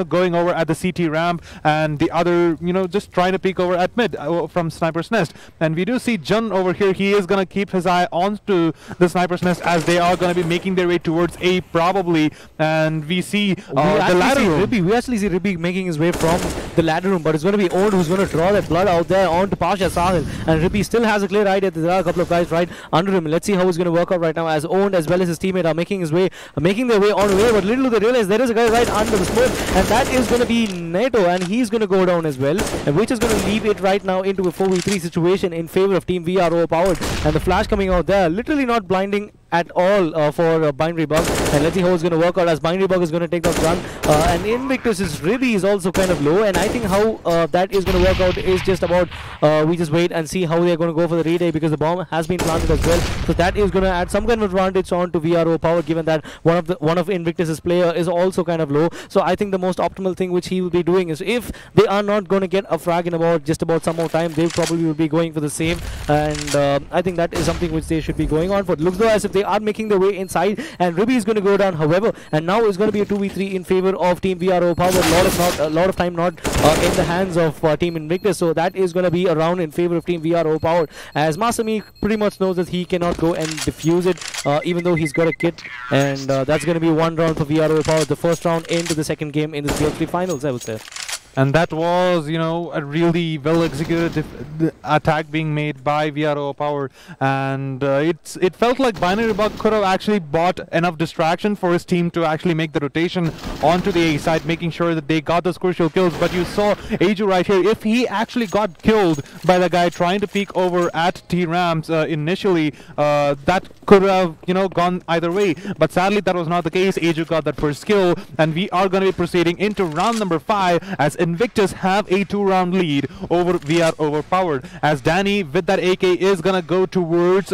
going over at the CT ramp, and the other just trying to peek over at mid from Sniper's Nest. And we do see Jun over here. He is going to keep his eye onto the Sniper's Nest, as they are going to be making their way towards A probably. And we see the ladder room. We actually see Ribby making his way from the ladder room, but it's going to be Owned who's going to draw that blood out there onto Pasha Sahil. And Ribby still has a clear idea that there are a couple of guys right under him. Let's see how it's going to work out right now, as Owned as well as his teammate are making their way on the way. But little do they realize there is a guy right under the smoke, and that is going to be Neto, and he's going to go down as well, and which is going to leave it right now into a 4v3 situation in favor of Team VROverpowered. And the flash coming out there, literally not blinding at all for Binary Bug. And let's see how it's going to work out, as Binary Bug is going to take that run, and Invictus's Ribby is also kind of low. And I think how that is going to work out is just about we just wait and see how they're going to go for the retake, because the bomb has been planted as well. So that is going to add some kind of advantage on to VROverpowered, given that one of Invictus's player is also kind of low. So I think the most optimal thing which he will be doing is, if they are not going to get a frag in just about some more time, they probably will be going for the same. And I think that is something which they should be going on for. It looks though as if they are making their way inside, and Ribby is going to go down, however, and now it's going to be a 2v3 in favor of Team VROverpowered. A lot of time not in the hands of Team Invictus, so that is going to be a round in favor of Team VROverpowered, as Masami pretty much knows that he cannot go and defuse it, even though he's got a kit. And that's going to be 1 round for VROverpowered, the first round into the second game in this BO3 finals, I would say. And that was, a really well-executed attack being made by VROverpowered. And it felt like Binary Bug could have actually bought enough distraction for his team to actually make the rotation onto the A side, making sure that they got those crucial kills. But you saw Aju right here. If he actually got killed by the guy trying to peek over at T-Ramps initially, that could have, gone either way. But sadly, that was not the case. Aju got that first kill, and we are going to be proceeding into round number 5, as Invictus have a 2-round lead over VROverpowered, as Danny with that AK is gonna go towards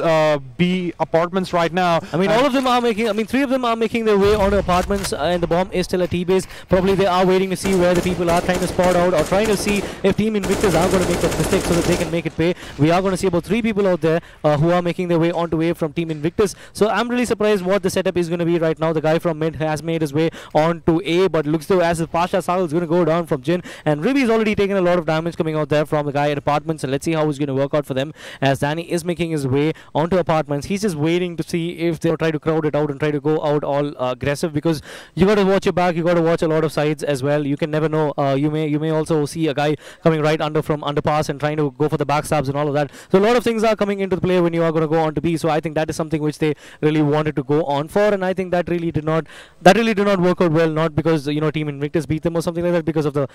B apartments right now. I mean, all of them are making, 3 of them are making their way onto apartments, and the bomb is still at T-base. Probably they are waiting to see where the people are trying to spot out, or trying to see if Team Invictus are going to make that mistake so that they can make it pay. We are going to see about 3 people out there who are making their way onto A from Team Invictus. So I'm really surprised what the setup is going to be right now. The guy from mid has made his way onto A, but looks though as if Pasha Sahil is going to go down from J. in, and Ribby's already taken a lot of damage coming out there from the guy at apartments, and let's see how it's going to work out for them as Danny is making his way onto apartments. He's just waiting to see if they'll try to crowd it out and try to go out all aggressive, because you got to watch your back, you got to watch a lot of sides as well. You can never know. You may also see a guy coming right under from underpass and trying to go for the backstabs and all of that. So a lot of things are coming into the play when you are going to go on to B. So I think that is something which they really wanted to go on for, and I think that really did not work out well. Not because Team Invictus beat them or something like that, because of the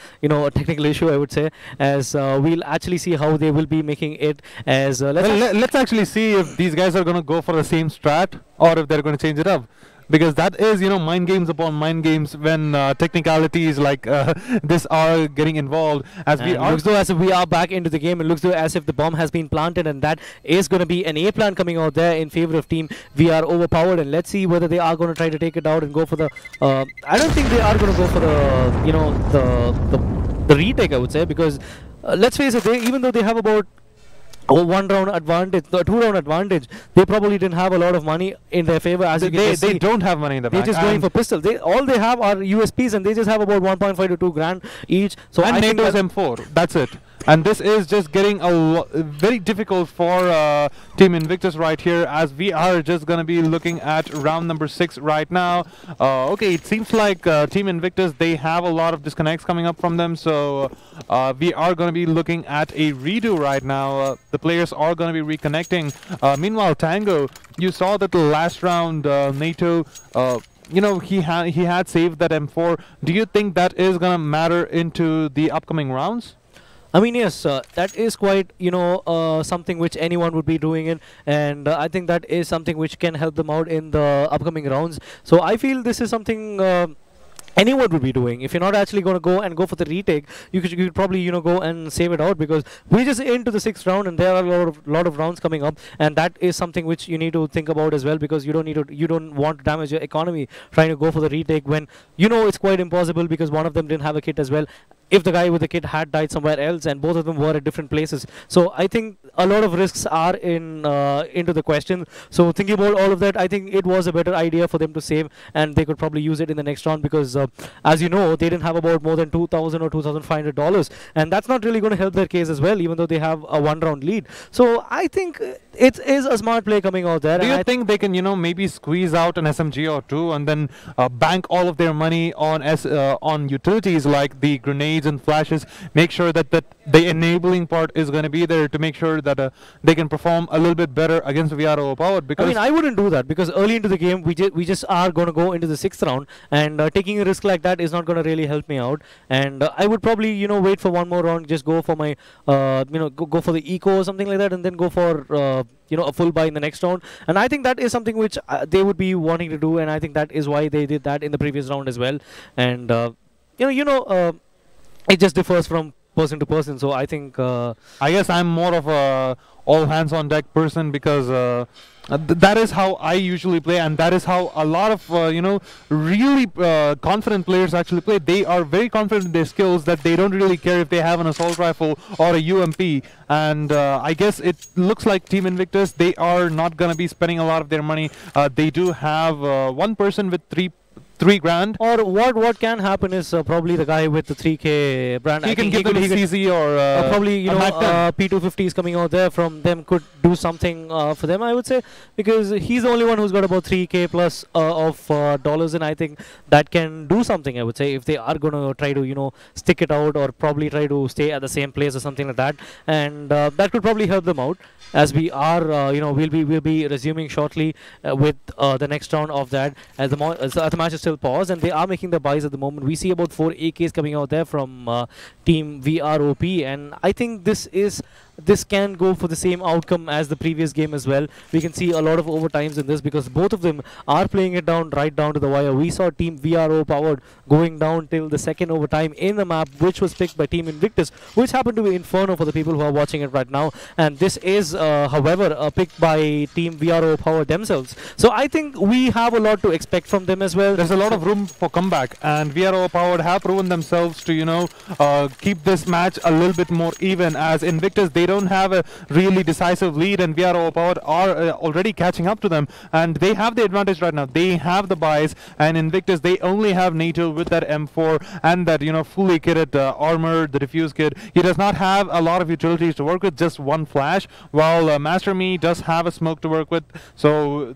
technical issue, I would say. As we'll actually see how they will be making it. As let's actually see if these guys are going to go for the same strat or if they're going to change it up. Because that is, mind games upon mind games when technicalities like this are getting involved. As we are, looks though as if we are back into the game. It looks though as if the bomb has been planted, and that is going to be an A plan coming out there in favor of Team VROverpowered. And let's see whether they are going to try to take it out and go for the. I don't think they are going to go for the retake, I would say, because let's face it, even though they have about 1 round advantage, the 2 round advantage, they probably didn't have a lot of money in their favor. As you can they don't have money in the bank. They're just going for pistols. All they have are USPs, and they just have about 1.5 to 2 grand each. So and NATO's M4. That's it. And this is just getting very difficult for Team Invictus right here, as we are just going to be looking at round number 6 right now. Okay, it seems like Team Invictus, they have a lot of disconnects coming up from them, so we are going to be looking at a redo right now. The players are going to be reconnecting. Meanwhile, Tango, you saw that the last round NATO, he had saved that M4. Do you think that is going to matter into the upcoming rounds? I mean, yes, that is quite, something which anyone would be doing it, and I think that is something which can help them out in the upcoming rounds. So I feel this is something anyone would be doing. If you're not actually going to go for the retake, you could probably go and save it out, because we're just into the 6th round and there are a lot of rounds coming up, and that is something which you need to think about as well, because you don't want to damage your economy trying to go for the retake when it's quite impossible, because one of them didn't have a kit as well. If the guy with the kit had died somewhere else, and both of them were at different places, so I think a lot of risks are into the question. So thinking about all of that, I think it was a better idea for them to save, and they could probably use it in the next round, because as you know, they didn't have about more than $2,000 or $2,500, and that's not really going to help their case as well, even though they have a 1 round lead. So I think it is a smart play coming out there. Do you think they can maybe squeeze out an SMG or 2 and then bank all of their money on utilities like the grenades and flashes, make sure that the enabling part is going to be there to make sure that they can perform a little bit better against VROverpowered? Because I mean, I wouldn't do that, because early into the game we just are going to go into the 6th round, and taking a risk like that is not going to really help me out. And I would probably wait for 1 more round, just go for my go for the eco or something like that, and then go for a full buy in the next round. And I think that is something which they would be wanting to do, and I think that is why they did that in the previous round as well. And it just differs from person to person. So I think I guess I'm more of a all hands on deck person, because that is how I usually play, and that is how a lot of really confident players actually play. They are very confident in their skills, that they don't really care if they have an assault rifle or a UMP. And I guess it looks like Team Invictus, they are not going to be spending a lot of their money. They do have one person with 3 grand. Or what can happen is probably the guy with the 3K brand. He can give them CZ or probably P250s coming out there from them could do something for them, I would say, because he's the only one who's got about 3K plus of dollars, and I think that can do something, I would say, if they are going to try to stick it out, or probably try to stay at the same place or something like that. And that could probably help them out, as we are we'll be resuming shortly with the next round of that, as the match is still paused, and they are making the buys at the moment. We see about 4 AKs coming out there from Team VROP, and I think this can go for the same outcome as the previous game as well. We can see a lot of overtimes in this, because both of them are playing it right down to the wire. We saw Team VROverpowered going down till the 2nd overtime in the map, which was picked by Team Invictus, which happened to be Inferno for the people who are watching it right now. And this is, however, picked by Team VROverpowered themselves. So I think we have a lot to expect from them as well. There's a lot of room for comeback, and VROverpowered have proven themselves to, keep this match a little bit more even, as Invictus, they don't have a really decisive lead, and VROverpowered are already catching up to them, and they have the advantage right now. They have the buys, and Invictus, they only have NATO with that M4 and that, you know, fully kitted armor, the diffuse kit. He does not have a lot of utilities to work with, just one flash, while Master Me does have a smoke to work with, so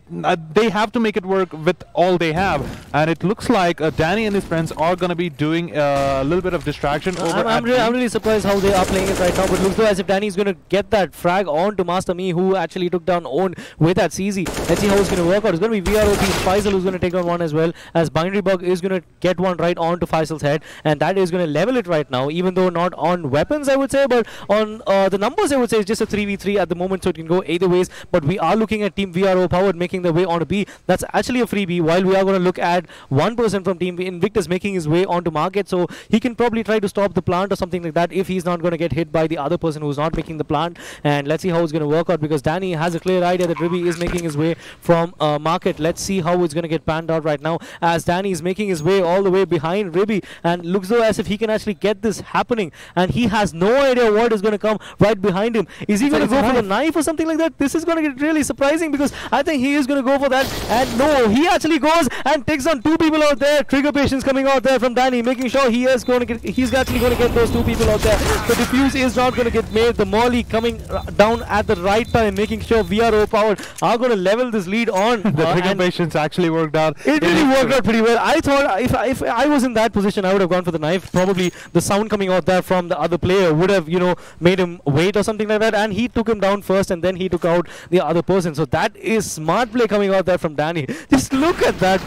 they have to make it work with all they have. And it looks like Danny and his friends are going to be doing a little bit of distraction over I'm really surprised how they are playing it right now, but looks though as if Danny is going to get that frag on to Master Me, who actually took down Own with that CZ. Let's see how it's going to work out. It's going to be VROP Faisal who's going to take down one as well, as Binary Bug is going to get one right on to Faisal's head, and that is going to level it right now, even though not on weapons I would say, but on the numbers I would say it's just a 3v3 at the moment, so it can go either ways. But we are looking at Team VROverpowered making their way on a B. That's actually a freebie, while we are going to look at one person from Team Invictus making his way onto market, so he can probably try to stop the plant or something like that if he's not going to get hit by the other person who's not making the plant. And let's see how it's going to work out, because Danny has a clear idea that Ribby is making his way from market. Let's see how it's going to get panned out right now, as Danny is making his way all the way behind Ribby, and looks though as if he can actually get this happening, and he has no idea what is going to come right behind him. Is he going to go for the knife or something like that? This is going to get really surprising, because I think he is going to go for that, and no, he actually goes and takes on two people out there. Trigger patience coming out there from Danny, making sure he's actually going to get those two people out there. The defuse is not going to get made. The molly coming down at the right time, making sure VROverpowered are going to level this lead on. The trigger patience actually worked out. It really worked out pretty well. I thought if I was in that position, I would have gone for the knife. Probably the sound coming out there from the other player would have, you know, made him wait or something like that, and he took him down first, and then he took out the other person. So that is smart play coming out there from Danny. Just look at that.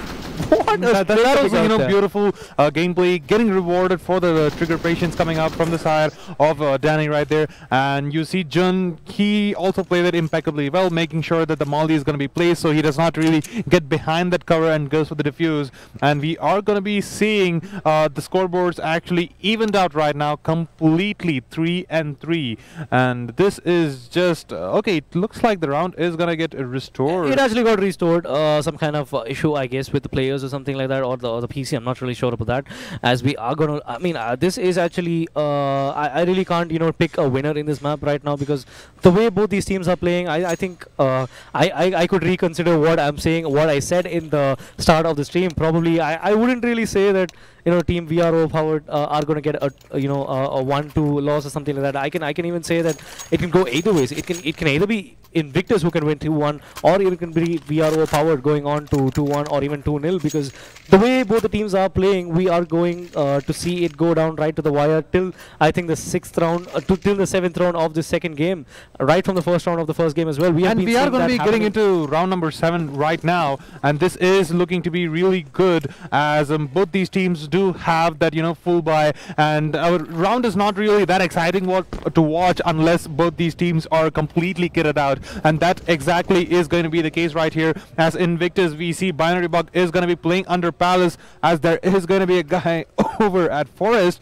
What that also, you know, beautiful gameplay, getting rewarded for the trigger patience coming out from the side of Danny right there. And you see Jun, he also played it impeccably well, making sure that the molly is going to be placed so he does not really get behind that cover and goes for the diffuse. And we are going to be seeing the scoreboards actually evened out right now, completely 3-3. And this is just okay. It looks like the round is going to get restored. It actually got restored. Some kind of issue, I guess, with the players or something like that, or the PC. I'm not really sure about that, as we are going to, I mean, this is actually I really can't, you know, pick a winner in this map right now, because the way both these teams are playing, I think I could reconsider what I'm saying, what I said in the start of the stream. Probably I wouldn't really say that, you know, Team VROverpowered are going to get a 1-2 loss or something like that. I can even say that it can go either ways. It can either be Invictus who can win 2-1, or it can be VROverpowered going on to 2-1 or even 2-0, because the way both the teams are playing, we are going to see it go down right to the wire till I think the 6th round, till the 7th round of the second game, right from the first round of the first game as well. We are going to be getting into round number 7 right now, and this is looking to be really good, as both these teams do have that, you know, full buy, and our round is not really that exciting to watch unless both these teams are completely kitted out, and that exactly is going to be the case right here. As Invictus, we see Binary Bug is going to be playing under Palace, as there is going to be a guy over at Forest.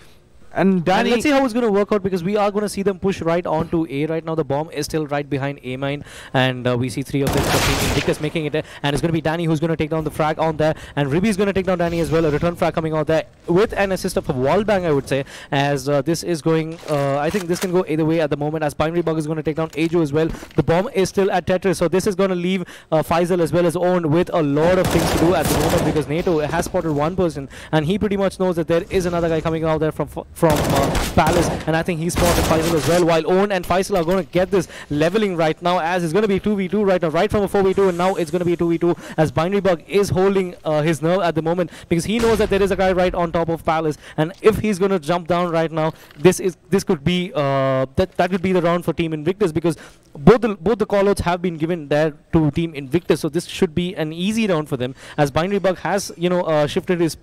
And Danny, let's see how it's going to work out, because we are going to see them push right onto A right now. The bomb is still right behind A mine, and we see 3 of them from Team Invictus making it, and it's going to be Danny who's going to take down the frag on there, and Ribby is going to take down Danny as well. A return frag coming out there with an assist of a wall bang, I would say, as this is going, I think this can go either way at the moment, as Binary Bug is going to take down Ajo as well. The bomb is still at Tetris, so this is going to leave Faisal as well as Own with a lot of things to do at the moment, because NATO has spotted one person, and he pretty much knows that there is another guy coming out there from Palace, and I think he spotted Faisal as well, while Own and Faisal are going to get this leveling right now, as it's going to be 2v2 right now, right from a 4v2, and now it's going to be a 2v2, as Binary Bug is holding his nerve at the moment, because he knows that there is a guy right on top of Palace, and if he's going to jump down right now, this could be that could be the round for Team Invictus, because both the callouts have been given there to Team Invictus, so this should be an easy round for them, as Binary Bug has, you know, shifted his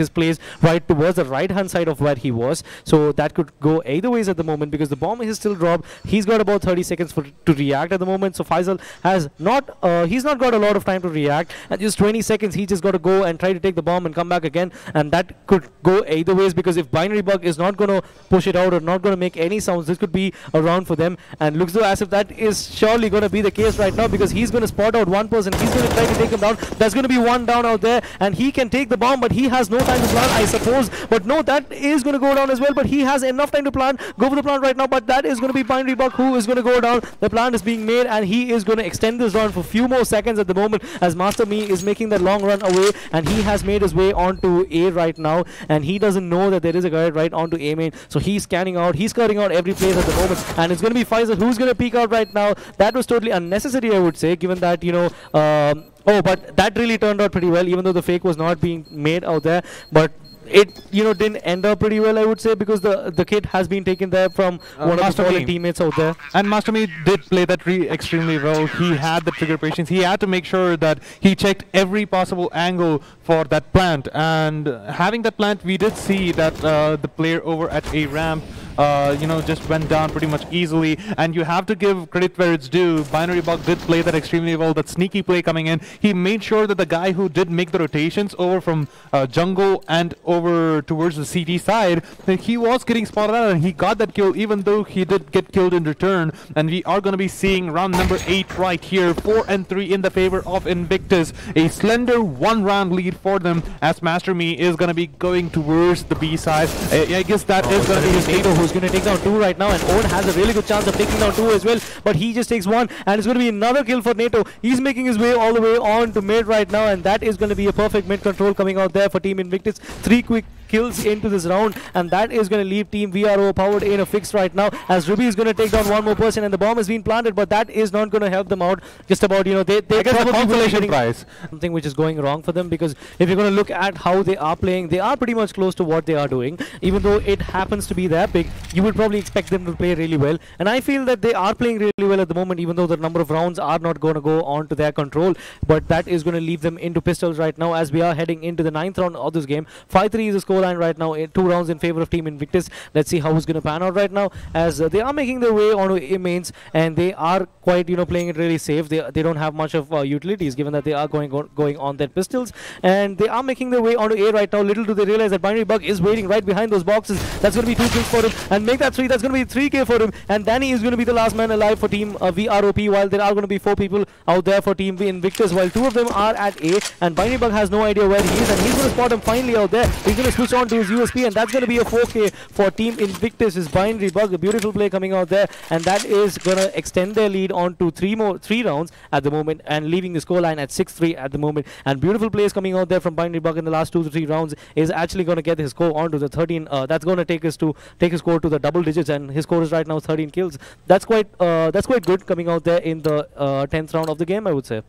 plays right towards the right hand side of where he was, so that could go either ways at the moment, because the bomb is still dropped. He's got about 30 seconds to react at the moment, so Faisal has not he's not got a lot of time to react, and just 20 seconds he just got to go and try to take the bomb and come back again, and that could go either ways, because if Binary Bug is not going to push it out or not going to make any sounds, this could be a round for them, and looks though as if that is surely going to be the case right now, because he's going to spot out one person, he's going to try to take him down. There's going to be one down out there, and he can take the bomb, but he has no time to plant, I suppose. But no, that is going to go down as well. But he has enough time to plant. Go for the plant right now. But that is going to be Binary Bug who is going to go down. The plant is being made, and he is going to extend this round for a few more seconds at the moment, as Master Me is making that long run away, and he has made his way onto A right now, and he doesn't know that there is a guy right onto A main. So he's scanning out. He's cutting out every place at the moment, and it's going to be Faisal who's going to peek out right now. That was totally unnecessary, I would say, given that, you know, oh, but that really turned out pretty well, even though the fake was not being made out there. But it, you know, didn't end up pretty well, I would say, because the kid has been taken there from one of the fallen teammates out there. And Master Me did play that extremely well. He had the trigger patience. He had to make sure that he checked every possible angle for that plant. And having that plant, we did see that the player over at A ramp you know, just went down pretty much easily, and you have to give credit where it's due. Binary Bug did play that extremely well, that sneaky play coming in. He made sure that the guy who did make the rotations over from jungle and over towards the CT side, that he was getting spotted out, and he got that kill, even though he did get killed in return. And we are going to be seeing round number 8 right here, 4 and 3 in the favor of Invictus. A slender 1-round lead for them, as Master Me is going to be going towards the B side. I guess that is going to be his who's going to take down 2 right now, and Owen has a really good chance of taking down 2 as well, but he just takes 1, and it's going to be another kill for NATO. He's making his way all the way on to mid right now, and that is going to be a perfect mid control coming out there for Team Invictus. 3 quick kills into this round, and that is going to leave Team VROverpowered in a fix right now, as Ruby is going to take down 1 more person, and the bomb has been planted, but that is not going to help them out. Just about, you know, they probably consolation prize, something which is going wrong for them, because if you're going to look at how they are playing, they are pretty much close to what they are doing. Even though it happens to be that big, you would probably expect them to play really well, and I feel that they are playing really well at the moment, even though the number of rounds are not going to go on to their control. But that is going to leave them into pistols right now, as we are heading into the 9th round of this game. 5-3 is the scoreline right now, 2 rounds in favor of Team Invictus. Let's see how it's going to pan out right now, as they are making their way onto A mains, and they are quite, you know, playing it really safe. They don't have much of utilities, given that they are going on their pistols, and they are making their way onto A right now. Little do they realize that Binary Bug is waiting right behind those boxes. That's going to be 2 kills for him, and make that 3. That's going to be 3k for him, and Danny is going to be the last man alive for Team VROP, while there are going to be 4 people out there for Team Invictus, while 2 of them are at A, and Binary Bug has no idea where he is, and he's going to spot him finally out there. He's going to switch on to his USP, and that's going to be a 4k for Team Invictus. Is Binary Bug, a beautiful play coming out there, and that is going to extend their lead on to 3 rounds at the moment, and leaving the scoreline at 6-3 at the moment. And beautiful plays coming out there from Binary Bug in the last 2 to 3 rounds is actually going to get his score onto the 13. That's going to take his score to the double digits, and his score is right now 13 kills. That's quite good coming out there in the 10th round of the game, I would say.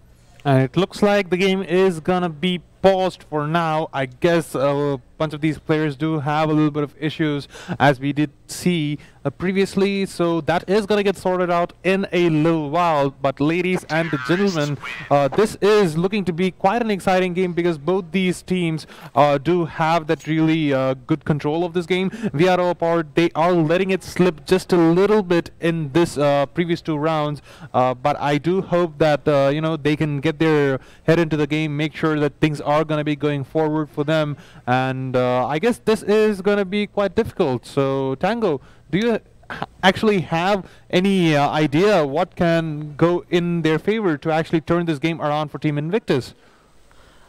And it looks like the game is gonna be paused for now. I guess a bunch of these players do have a little bit of issues, as we did see previously, so that is going to get sorted out in a little while. But ladies and gentlemen, this is looking to be quite an exciting game, because both these teams do have that really good control of this game. VROverpowered, they are letting it slip just a little bit in this previous 2 rounds, but I do hope that you know, they can get their head into the game, make sure that things are going to be going forward for them, and I guess this is going to be quite difficult. So Tango, do you actually have any idea what can go in their favor to actually turn this game around for Team Invictus?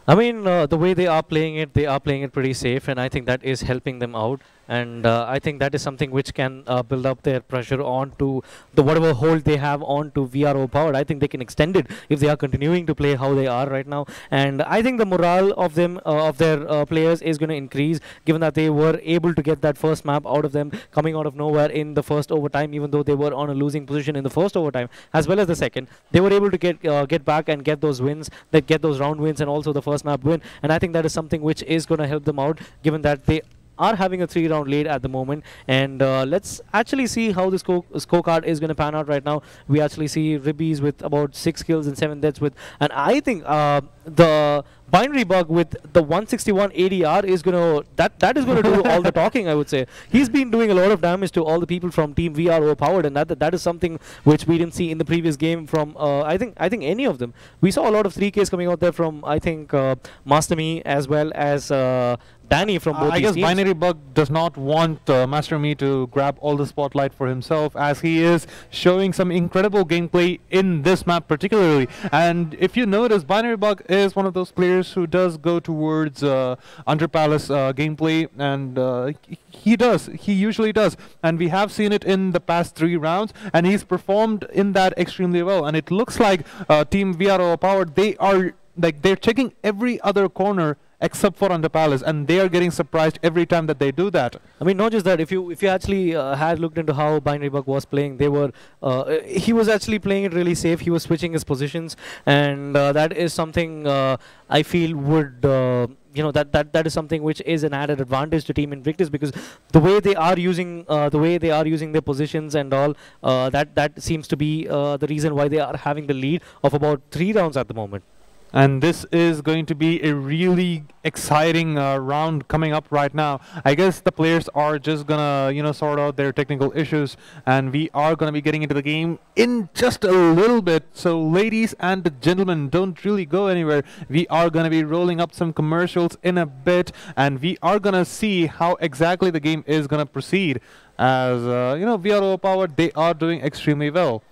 I mean, the way they are playing it pretty safe, and I think that is helping them out. And I think that is something which can build up their pressure onto the whatever hold they have onto VROverpowered. I think they can extend it if they are continuing to play how they are right now. And I think the morale of them, of their players, is going to increase, given that they were able to get that first map out of them, coming out of nowhere in the first overtime, even though they were on a losing position in the first overtime as well as the second. They were able to get back and get those wins, get those round wins, and also the first map win. And I think that is something which is going to help them out, given that they are having a 3-round lead at the moment. And let's actually see how the scorecard is going to pan out right now. We actually see Ribbies with about 6 kills and 7 deaths with, and I think the Binary Bug with the 161 ADR is going to, that is going to do all the talking, I would say. He's been doing a lot of damage to all the people from Team VROverpowered, and that is something which we didn't see in the previous game from I think any of them. We saw a lot of 3Ks coming out there from, I think, Master Me as well as Danny from both I these guess teams. Binary Bug does not want Master Me to grab all the spotlight for himself, as he is showing some incredible gameplay in this map particularly. And if you notice, Binary Bug is one of those players players who does go towards Under Palace gameplay, and he usually does, and we have seen it in the past 3 rounds, and he's performed in that extremely well. And it looks like Team VROverpowered, they're checking every other corner except for Under Palace, and they are getting surprised every time that they do that. I mean, not just that. If you actually had looked into how Binary Bug was playing, he was actually playing it really safe. He was switching his positions, and that is something I feel would that is something which is an added advantage to Team Invictus, because the way they are using their positions and all, that seems to be the reason why they are having the lead of about 3 rounds at the moment. And this is going to be a really exciting round coming up right now. I guess the players are just gonna, sort out their technical issues, and we are gonna be getting into the game in just a little bit. So, ladies and gentlemen, don't really go anywhere. We are gonna be rolling up some commercials in a bit, and we are gonna see how exactly the game is gonna proceed. As VROverpowered, they are doing extremely well.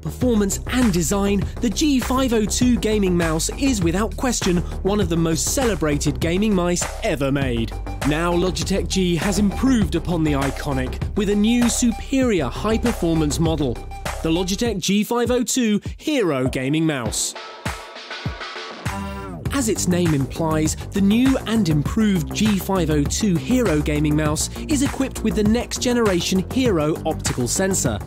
Performance and design, the G502 gaming mouse is without question one of the most celebrated gaming mice ever made. Now Logitech G has improved upon the iconic with a new superior high-performance model, the Logitech G502 Hero Gaming Mouse. As its name implies, the new and improved G502 Hero Gaming Mouse is equipped with the next generation Hero optical sensor.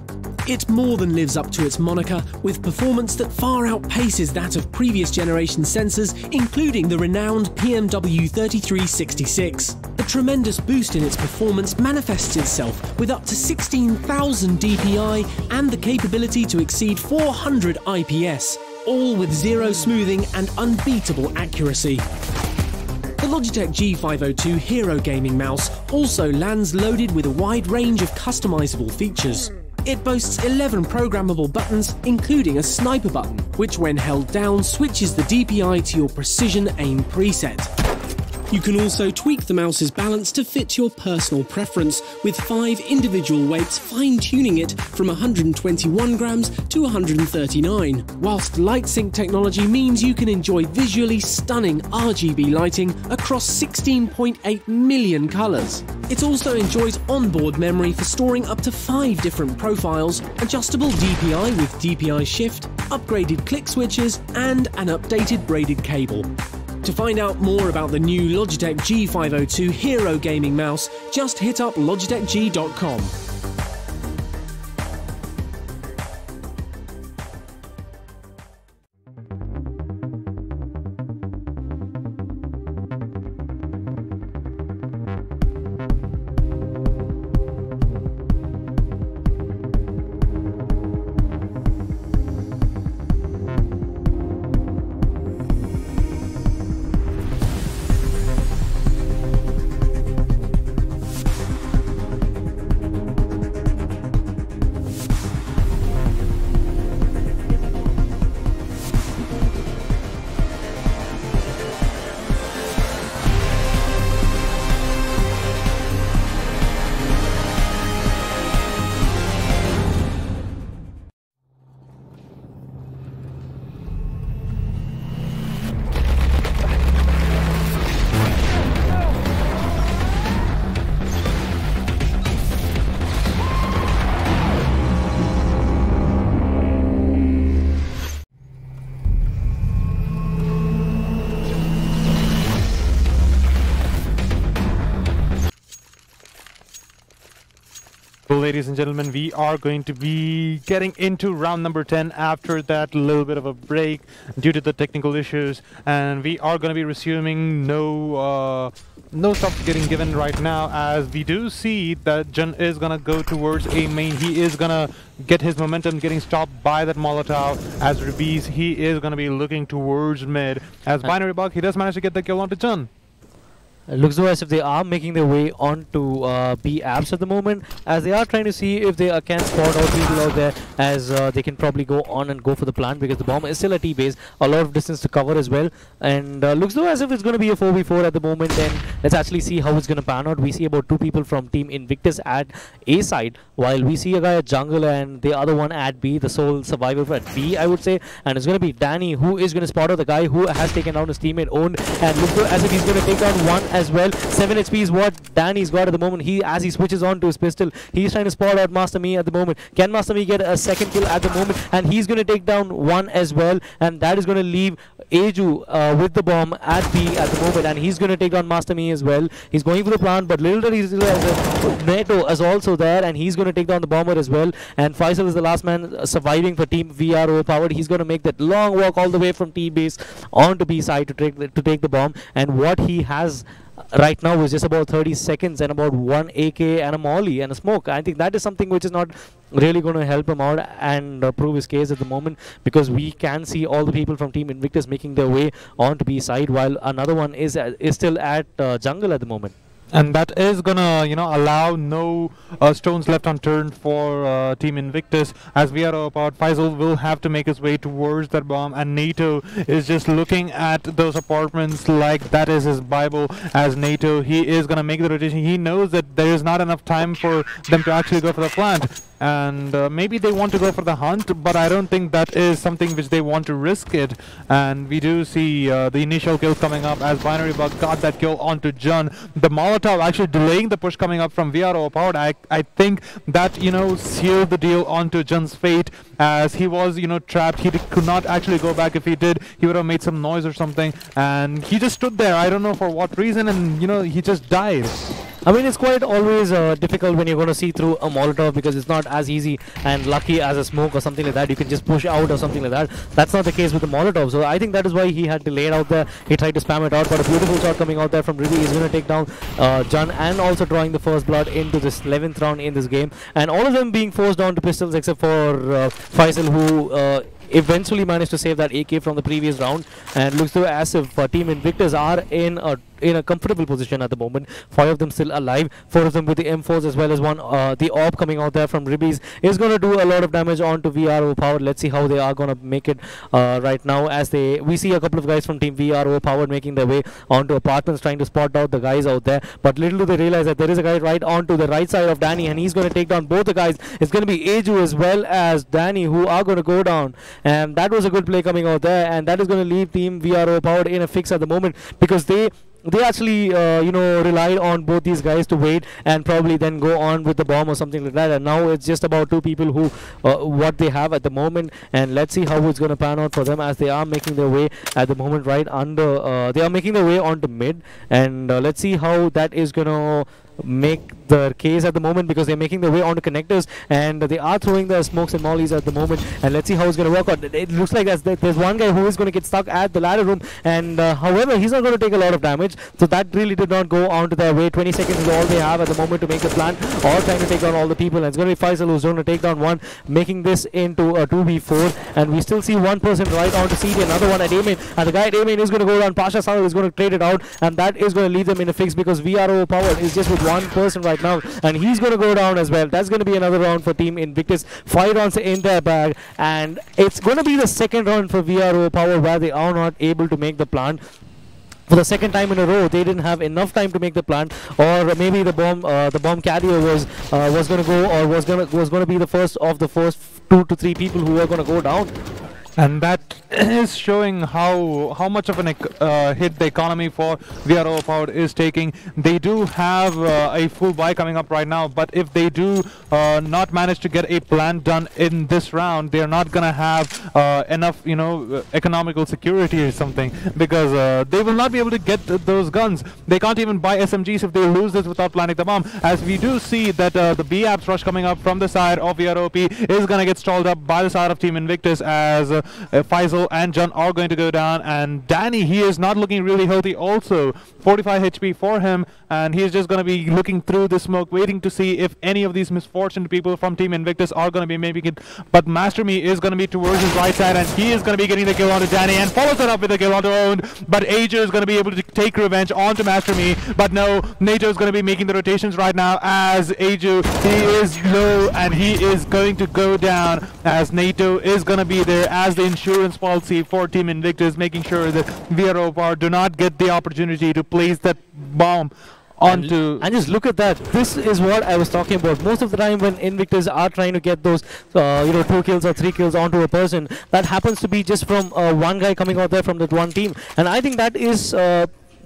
It more than lives up to its moniker, with performance that far outpaces that of previous generation sensors, including the renowned PMW3366. A tremendous boost in its performance manifests itself with up to 16,000 DPI and the capability to exceed 400 IPS, all with zero smoothing and unbeatable accuracy. The Logitech G502 Hero Gaming Mouse also lands loaded with a wide range of customizable features. It boasts 11 programmable buttons, including a sniper button, which when held down switches the DPI to your precision aim preset. You can also tweak the mouse's balance to fit your personal preference, with 5 individual weights fine-tuning it from 121 grams to 139, whilst light sync technology means you can enjoy visually stunning RGB lighting across 16.8 million colours. It also enjoys onboard memory for storing up to 5 different profiles, adjustable DPI with DPI shift, upgraded click switches, and an updated braided cable. To find out more about the new Logitech G502 Hero gaming mouse, just hit up logitechg.com. So ladies and gentlemen, we are going to be getting into round number 10 after that little bit of a break due to the technical issues, and we are going to be resuming no stuff getting given right now, as we do see that Jun is going to go towards A main. He is going to get his momentum getting stopped by that Molotov. As Rubies, he is going to be looking towards mid. As Binary Bug, he does manage to get the kill onto Jun. It looks though as if they are making their way onto B apps at the moment, as they are trying to see if they can spot out people out there, as they can probably go on and go for the plant, because the bomb is still a T-base, a lot of distance to cover as well, and looks though as if it's going to be a 4v4 at the moment. And let's actually see how it's going to pan out. We see about 2 people from Team Invictus at A side, while we see a guy at jungle and the other one at B, the sole survivor at B, I would say, and it's going to be Danny who is going to spot out the guy who has taken down his teammate Owned, and looks though as if he's going to take down one as well. 7 HP is what Danny's got at the moment. As he switches on to his pistol, he's trying to spot out Master Me at the moment. Can Master Me get a second kill at the moment? And he's going to take down one as well, and that is going to leave Aju with the bomb at B at the moment, and he's going to take down Master Me as well. He's going for the plant, but little does he realize Neto is also there, and he's going to take down the bomber as well. And Faisal is the last man surviving for Team VROverpowered. He's going to make that long walk all the way from T base onto B side to take the bomb, and what he has right now is just about 30 seconds and about 1 AK and a molly and a smoke. I think that is something which is not really going to help him out and prove his case at the moment, because we can see all the people from Team Invictus making their way onto B side, while another one is still at jungle at the moment. And that is gonna, allow no stones left unturned for Team Invictus. As we are about, Faisal will have to make his way towards that bomb, and NATO is just looking at those apartments like that is his Bible. As NATO, he is gonna make the rotation. He knows that there is not enough time for them to actually go for the plant, and maybe they want to go for the hunt, but I don't think that is something which they want to risk it. And we do see the initial kill coming up, as Binary Bug got that kill onto Jun. The Molotov actually delaying the push coming up from VROverpowered. I think that sealed the deal onto Jun's fate, as he was trapped. He could not actually go back. If he did, he would have made some noise or something, and he just stood there, I don't know for what reason, and he just died. I mean, it's quite always difficult when you're going to see through a Molotov, because it's not as easy and lucky as a smoke or something like that. You can just push out or something like that. That's not the case with the Molotov. So I think that is why he had delayed out there. He tried to spam it out, but a beautiful shot coming out there from Ruby. He's going to take down Jun, and also drawing the first blood into this 11th round in this game. And all of them being forced down to pistols, except for Faisal, who eventually managed to save that AK from the previous round. And looks though as if Team Invictus are in in a comfortable position at the moment. 5 of them still alive, 4 of them with the M4s as well as one. The AWP coming out there from Ribbies is going to do a lot of damage onto VROverpowered. Let's see how they are going to make it right now, as we see a couple of guys from team VROverpowered making their way onto apartments, trying to spot out the guys out there. But little do they realize that there is a guy right onto the right side of Danny, and he's going to take down both the guys. It's going to be Aju as well as Danny who are going to go down, and that was a good play coming out there, and that is going to leave team VROverpowered in a fix at the moment, because they actually relied on both these guys to wait and probably then go on with the bomb or something like that. And now it's just about 2 people who what they have at the moment, and let's see how it's going to pan out for them, as they are making their way at the moment right under they are making their way onto mid, and let's see how that is going to make the case at the moment, because they're making their way onto connectors and they are throwing their smokes and mollies at the moment. And let's see how it's going to work out. It looks like there's one guy who is going to get stuck at the ladder room, and however, he's not going to take a lot of damage, so that really did not go onto their way. 20 seconds is all they have at the moment to make the plan, or trying to take down all the people. And it's going to be Faisal who's going to take down one, making this into a 2v4. And we still see one person right onto CD, another one at A-main, and the guy at A-main is going to go down. Pasha Sahil is going to trade it out, and that is going to leave them in a fix, because VROverpowered is just with one person right now, and he's going to go down as well. That's going to be another round for team Invictus. 5 rounds in their bag, and it's going to be the second round for VROverpowered where they are not able to make the plant. For the second time in a row, they didn't have enough time to make the plant, or maybe the bomb carrier was going to go, or was going to be the first of the first 2 to 3 people who are going to go down. And that is showing how much of an hit the economy for VROverpowered is taking. They do have a full buy coming up right now, but if they do not manage to get a plan done in this round, they are not gonna have enough, economical security or something, because they will not be able to get those guns. They can't even buy SMGs if they lose this without planting the bomb. As we do see that the B-Apps rush coming up from the side of VROP is gonna get stalled up by the side of Team Invictus, as Faisal and John are going to go down, and Danny, he is not looking really healthy also. 45 HP for him, and he's just going to be looking through the smoke, waiting to see if any of these misfortunate people from Team Invictus are going to be making it. But Master Me is going to be towards his right side, and he is going to be getting the kill onto Danny, and follows it up with a kill onto Owned. But Ajo is going to be able to take revenge onto Master Me, but no, NATO is going to be making the rotations right now, as Ajo, he is low, and he is going to go down, as NATO is going to be there as the insurance policy for Team Invictus, making sure that VROverpowered do not get the opportunity to place that bomb onto. And just look at that. This is what I was talking about. Most of the time when Invictus are trying to get those 2 kills or 3 kills onto a person, that happens to be just from one guy coming out there from that one team. And I think that is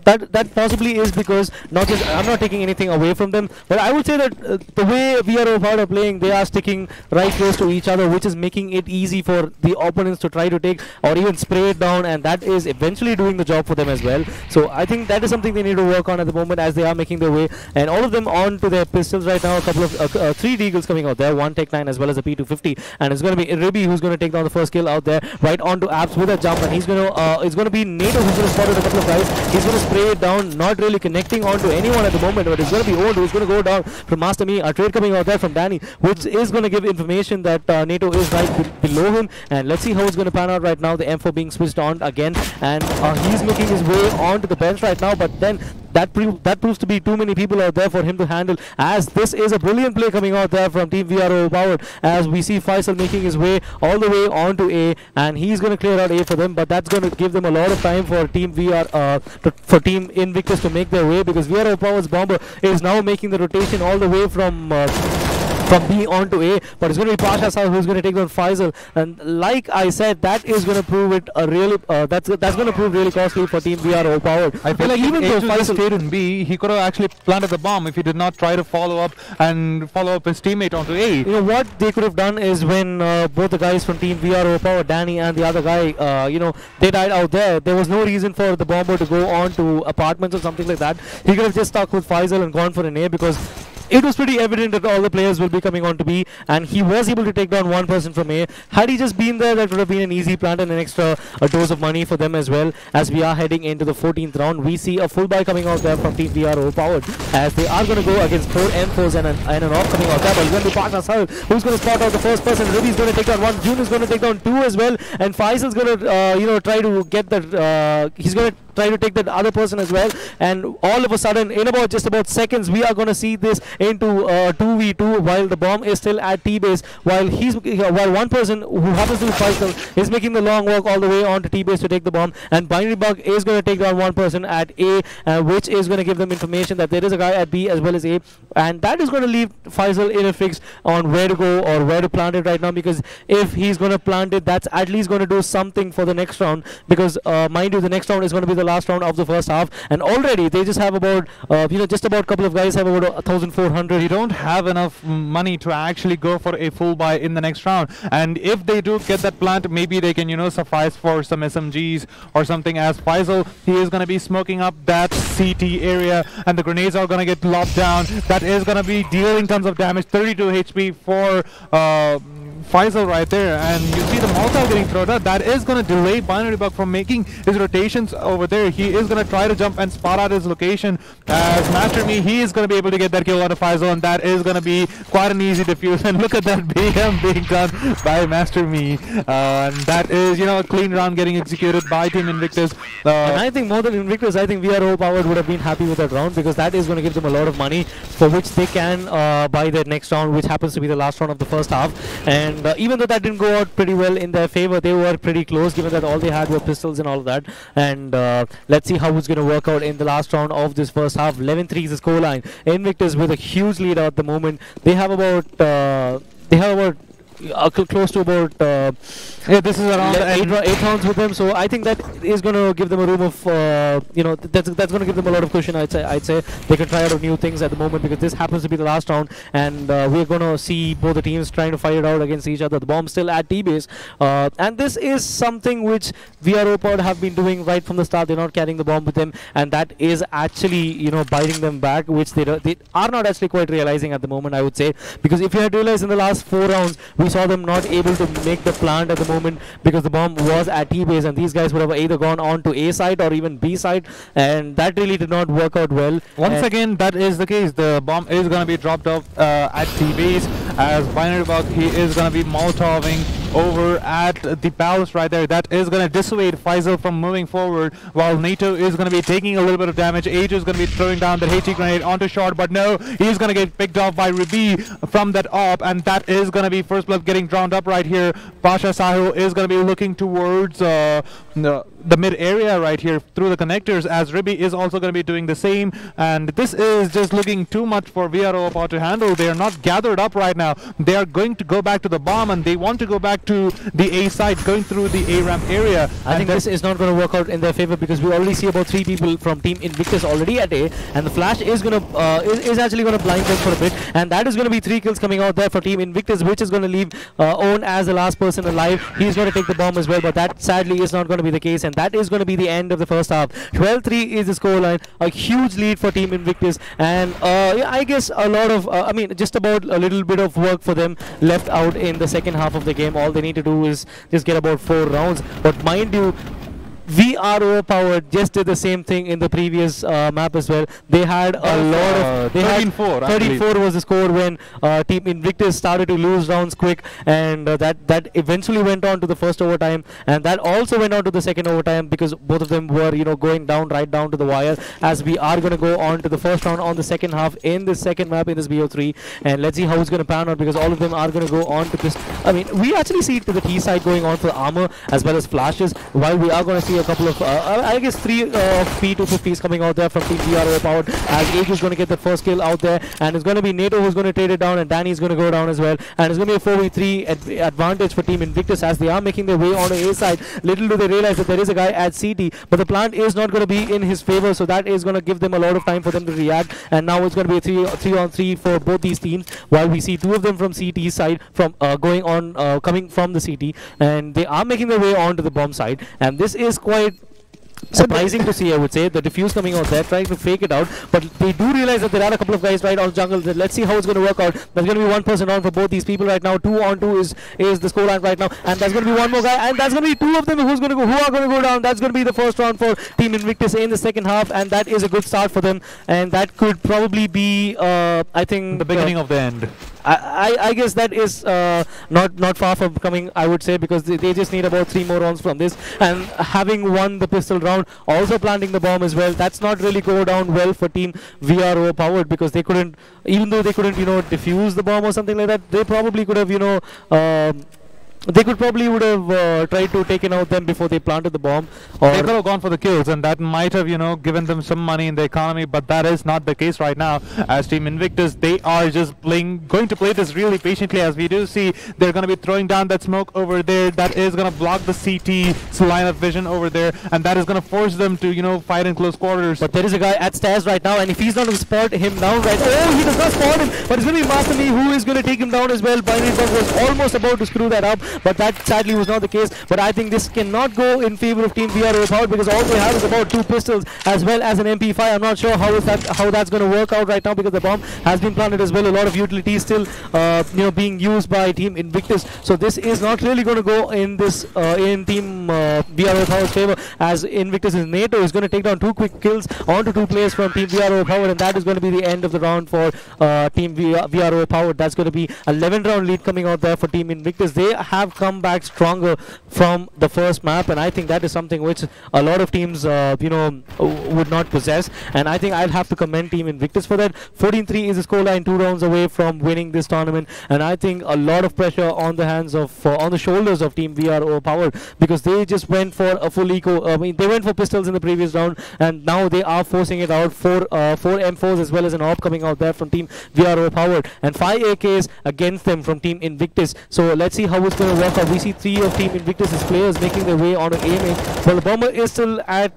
that possibly is because I'm not taking anything away from them, but I would say that the way VROverpowered are playing, they are sticking right close to each other, which is making it easy for the opponents to try to take or even spray it down, and that is eventually doing the job for them as well. So I think that is something they need to work on at the moment, as they are making their way, and all of them on to their pistols right now. A couple of 3 deagles coming out there, 1 Tech 9 as well as a P250, and it's going to be Ribby who's going to take down the first kill out there, right onto Apps with a jump, and he's going to it's going to be NATO who's going to spot a couple of guys. He's going to spray it down, not really connecting onto anyone at the moment, but it's going to be Old who's going to go down from Master Me. A trade coming out there from Danny, which is going to give information that NATO is right below him, and let's see how it's going to pan out right now. The M4 being switched on again, and he's making his way onto the bench right now, but then that proves to be too many people out there for him to handle, as this is a brilliant play coming out there from Team VROverpowered, as we see Faisal making his way all the way onto A, and he's going to clear out A for them, but that's going to give them a lot of time for Team Team Invictus to make their way, because VROverpowered's bomber is now making the rotation all the way from B onto A, but it's going to be Pasha Sahil who's going to take down Faisal, and like I said, that is going to prove it a really that's going to prove really costly for Team VROverpowered. I feel like even though Faisal stayed in B, he could have actually planted the bomb if he did not try to follow up his teammate onto A. You know what they could have done is, when both the guys from Team VROverpowered, Danny and the other guy, they died out there, there was no reason for the bomber to go on to apartments or something like that. He could have just stuck with Faisal and gone for an A, because it was pretty evident that all the players will be coming on to B, and he was able to take down one person from A. Had he just been there, that would have been an easy plant and an extra dose of money for them as well. As we are heading into the 14th round, we see a full buy coming out there from Team VROverpowered, as they are going to go against 4 M4s and an AWP coming out there, but it's going to be Pasha Sahil who's going to spot out the first person. Ruby's going to take down 1, June is going to take down 2 as well, and Faisal's going to try to get that he's going to try to take that other person as well. And all of a sudden, in about just about seconds, we are going to see this into 2v2 while the bomb is still at T-base, while one person who happens to be Faisal is making the long walk all the way on to T-base to take the bomb, and Binary Bug is going to take down one person at A, which is going to give them information that there is a guy at B as well as A, and that is going to leave Faisal in a fix on where to go or where to plant it right now, because if he's going to plant it, that's at least going to do something for the next round, because mind you, the next round is going to be the last round of the first half, and already they just have about just about a couple of guys have about 1,400. You don't have enough money to actually go for a full buy in the next round, and if they do get that plant, maybe they can suffice for some SMGs or something. As Faisal, he is going to be smoking up that CT area, and the grenades are going to get locked down. That is going to be dealing tons of damage. 32 HP for Faisal right there, and you see the Molotov getting thrown out. That is going to delay Binary Bug from making his rotations over there. He is going to try to jump and spot out his location. As Master Me, he is going to be able to get that kill out of Faisal, and that is going to be quite an easy defuse. And look at that BM being done by Master Me. And that is, a clean round getting executed by Team Invictus. And I think more than Invictus, I think VROverpowered would have been happy with that round, because that is going to give them a lot of money for which they can buy their next round, which happens to be the last round of the first half. And even though that didn't go out pretty well in their favor, they were pretty close, given that all they had were pistols and all of that. And let's see how it's going to work out in the last round of this first half. 11-3 is the scoreline. Invictus with a huge lead at the moment. They have about close to about this is around 8 rounds with them, so I think that is going to give them a room of that's going to give them a lot of cushion. I'd say they can try out new things at the moment, because this happens to be the last round, and we're going to see both the teams trying to fight it out against each other. The bomb's still at T-base, and this is something which VROverpowered have been doing right from the start. They're not carrying the bomb with them, and that is actually biting them back, which they are not actually quite realizing at the moment, I would say, because if you had realized in the last 4 rounds, we saw them not able to make the plant at the moment because the bomb was at T-base, and these guys would have either gone on to A side or even B side, and that really did not work out well. Once again, that is the case. The bomb is going to be dropped off at T-base, as Binary Bug, he is going to be Molotoving over at the palace right there. That is going to dissuade Faisal from moving forward, while NATO is going to be taking a little bit of damage. Age is going to be throwing down the HE grenade onto short, but no, he's going to get picked off by Ruby from that op, and that is going to be first blood getting drowned up right here. Pasha Sahil is going to be looking towards the mid area right here through the connectors, as Ribby is also going to be doing the same, and this is just looking too much for VROverpowered to handle. They are not gathered up right now. They are going to go back to the bomb, and they want to go back to the A side, going through the A ramp area. I think this is not going to work out in their favor, because we already see about 3 people from Team Invictus already at A, and the flash is going to is actually going to blind them for a bit, and that is going to be 3 kills coming out there for Team Invictus, which is going to leave Owen as the last person alive. He's going to take the bomb as well, but that sadly is not going to be the case, and that is going to be the end of the first half. 12-3 is the scoreline, a huge lead for Team Invictus, and yeah, I guess a lot of just about a little bit of work for them left out in the second half of the game. All they need to do is just get about 4 rounds, but mind you, VROverpowered just did the same thing in the previous map as well. They had a lot of 13-4 was the score when Team Invictus started to lose rounds quick, and that eventually went on to the first overtime, and that also went on to the second overtime, because both of them were going right down to the wire. As we are going to go on to the first round on the second half in this second map in this BO3, and let's see how it's going to pan out, because all of them are going to go on to this. I mean, we actually see it to the T side going on for armor as well as flashes, while we are going to see a couple of I guess 3 P250s coming out there from Team VROverpowered, as Age is going to get the first kill out there, and it's going to be NATO who's going to trade it down, and Danny is going to go down as well, and it's going to be a 4v3 advantage for Team Invictus as they are making their way on the A side. Little do they realize that there is a guy at CT, but the plant is not going to be in his favor, so that is going to give them a lot of time for them to react, and now it's going to be a 3-on-3 for both these teams, while we see 2 of them from CT side from coming from the CT, and they are making their way onto the bomb side, and this is quite surprising to see, I would say. The defuse coming out there, trying to fake it out, but they do realize that there are a couple of guys right on jungle. Let's see how it's going to work out. There's going to be 1 person on for both these people right now. 2-on-2 is the scoreline right now, and there's going to be 1 more guy, and that's going to be 2 of them who are going to go down. That's going to be the first round for Team Invictus in the second half, and that is a good start for them, and that could probably be I think the beginning of the end. I guess that is not far from coming, I would say, because they just need about 3 more rounds from this, and having won the pistol round, also planting the bomb as well, that's not really go down well for team VR overpowered, because they couldn't, even though they couldn't, defuse the bomb or something like that, they probably could have, they could probably would have tried to taken out them before they planted the bomb. Or they could have gone for the kills, and that might have, given them some money in the economy, but that is not the case right now. As Team Invictus, they are just going to play this really patiently, as we do see they're going to be throwing down that smoke over there that is going to block the CT's line of vision over there, and that is going to force them to, fight in close quarters. But there is a guy at stairs right now, and if he's not going to spot him down right, oh, he does not spot him, but it's going to be Master Me who is going to take him down as well. Binary Bug was almost about to screw that up, but that sadly was not the case. But I think this cannot go in favor of Team VR overpowered, because all they have is about 2 pistols as well as an MP5. I'm not sure how that's going to work out right now, because the bomb has been planted as well. A lot of utilities still being used by Team Invictus. So this is not really going to go in this in Team VR overpowered's favor, as Invictus' NATO is going to take down 2 quick kills onto 2 players from Team VR overpowered, and that is going to be the end of the round for Team VR overpowered. That's going to be a 11-round lead coming out there for Team Invictus. They have come back stronger from the first map, and I think that is something which a lot of teams would not possess, and I think I'll have to commend Team Invictus for that. 14-3 is the scoreline, 2 rounds away from winning this tournament, and I think a lot of pressure on the hands of on the shoulders of Team VR overpowered, because they just went for a full eco. They went for pistols in the previous round, and now they are forcing it out. 4 M4s as well as an AWP coming out there from Team VR overpowered, and 5 AKs against them from Team Invictus. So let's see how it's going to work out. We see 3 of Team Invictus' players making their way on an A main, but the bomber is still at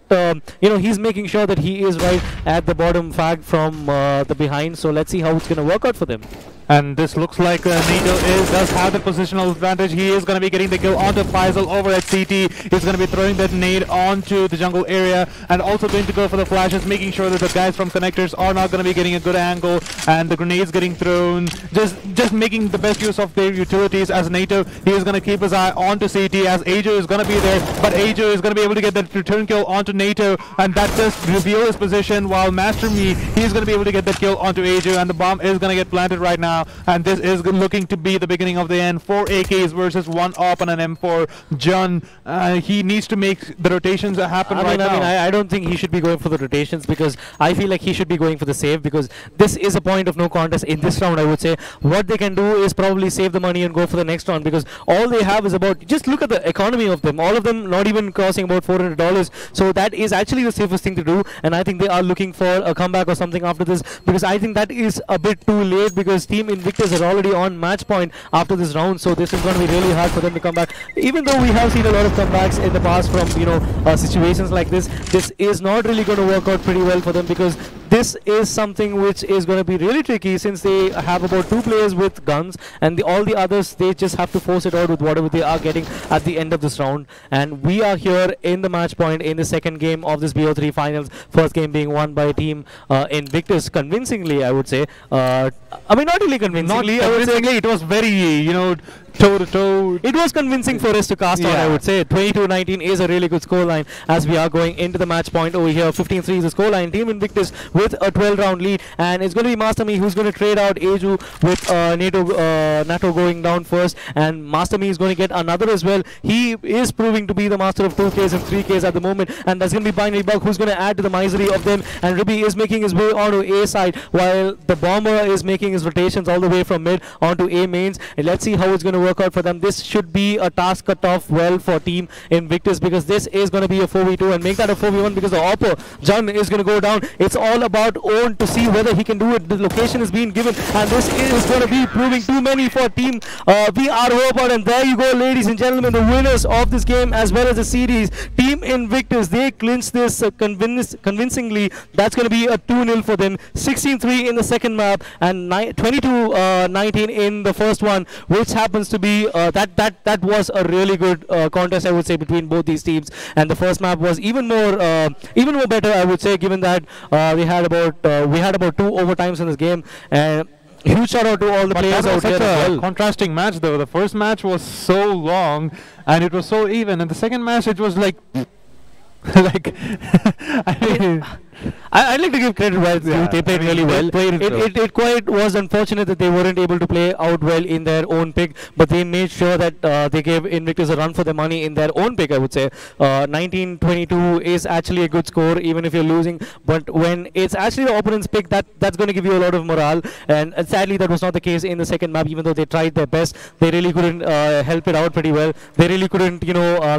he's making sure that he is right at the bottom fag from the behind. So let's see how it's going to work out for them. And this looks like NATO does have the positional advantage. He is going to be getting the kill onto Faisal over at CT. He's going to be throwing that nade onto the jungle area, and also going to go for the flashes, making sure that the guys from connectors are not going to be getting a good angle, and the grenades getting thrown. Just making the best use of their utilities. As NATO, he is going to keep his eye onto CT, as Ajo is going to be there, but Ajo is going to be able to get that return kill onto NATO, and that just reveal his position, while Master Me, he's going to be able to get that kill onto Ajo, and the bomb is going to get planted right now. And this is looking to be the beginning of the end. 4 AKs versus 1 AWP and an M4. John, he needs to make the rotations happen right now. I don't think he should be going for the rotations, because I feel like he should be going for the save, because this is a point of no contest in this round, I would say. What they can do is probably save the money and go for the next round, because all they have is about, just look at the economy of them, all of them not even crossing about $400. So that is actually the safest thing to do, and I think they are looking for a comeback or something after this, because I think that is a bit too late, because Team Invictus are already on match point after this round. So this is going to be really hard for them to come back, even though we have seen a lot of comebacks in the past from situations like this. This is not really going to work out pretty well for them, because this is something which is going to be really tricky, since they have about 2 players with guns, and all the others, they just have to force it out with whatever they are getting at the end of this round. And we are here in the match point in the second game of this BO3 finals, first game being won by Team Invictus convincingly, I would say. Not really convincingly. It was very, toe-to-toe. It was convincing for us to cast on, I would say. 22-19 is a really good scoreline as we are going into the match point over here. 15-3 is the scoreline. Team Invictus with a 12-round lead, and it's going to be Master Me who's going to trade out Aju with NATO going down first, and Master Me is going to get another as well. He is proving to be the master of 2Ks and 3Ks at the moment, and that's going to be Binary Bug who's going to add to the misery of them, and Ribby is making his way onto A side, while the Bomber is making his rotations all the way from mid onto A mains. And let's see how it's going to work out for them. This should be a task cut off well for Team Invictus, because this is going to be a 4v2 and make that a 4v1, because the Oppo Jun is going to go down. It's all about Owen to see whether he can do it. The location is being given, and this is going to be proving too many for Team VROverpowered. And there you go, ladies and gentlemen, the winners of this game as well as the series, Team Invictus. They clinched this convincingly. That's going to be a 2-0 for them. 16-3 in the second map and 22-19 in the first one, which happens to be that was a really good contest, I would say, between both these teams. And the first map was even more better, I would say, given that we had about 2 overtimes in this game. And huge shout out to all the players out there as well. Contrasting match though. The first match was so long and it was so even, and the second match it was like I'd like to give credit where it's due. They played really well. It quite was unfortunate that they weren't able to play out well in their own pick, but they made sure that they gave Invictus a run for their money in their own pick, I would say. 19-22 is actually a good score, even if you're losing. But when it's actually the opponent's pick, that's going to give you a lot of morale. And sadly, that was not the case in the second map. Even though they tried their best, they really couldn't help it out pretty well. They really couldn't,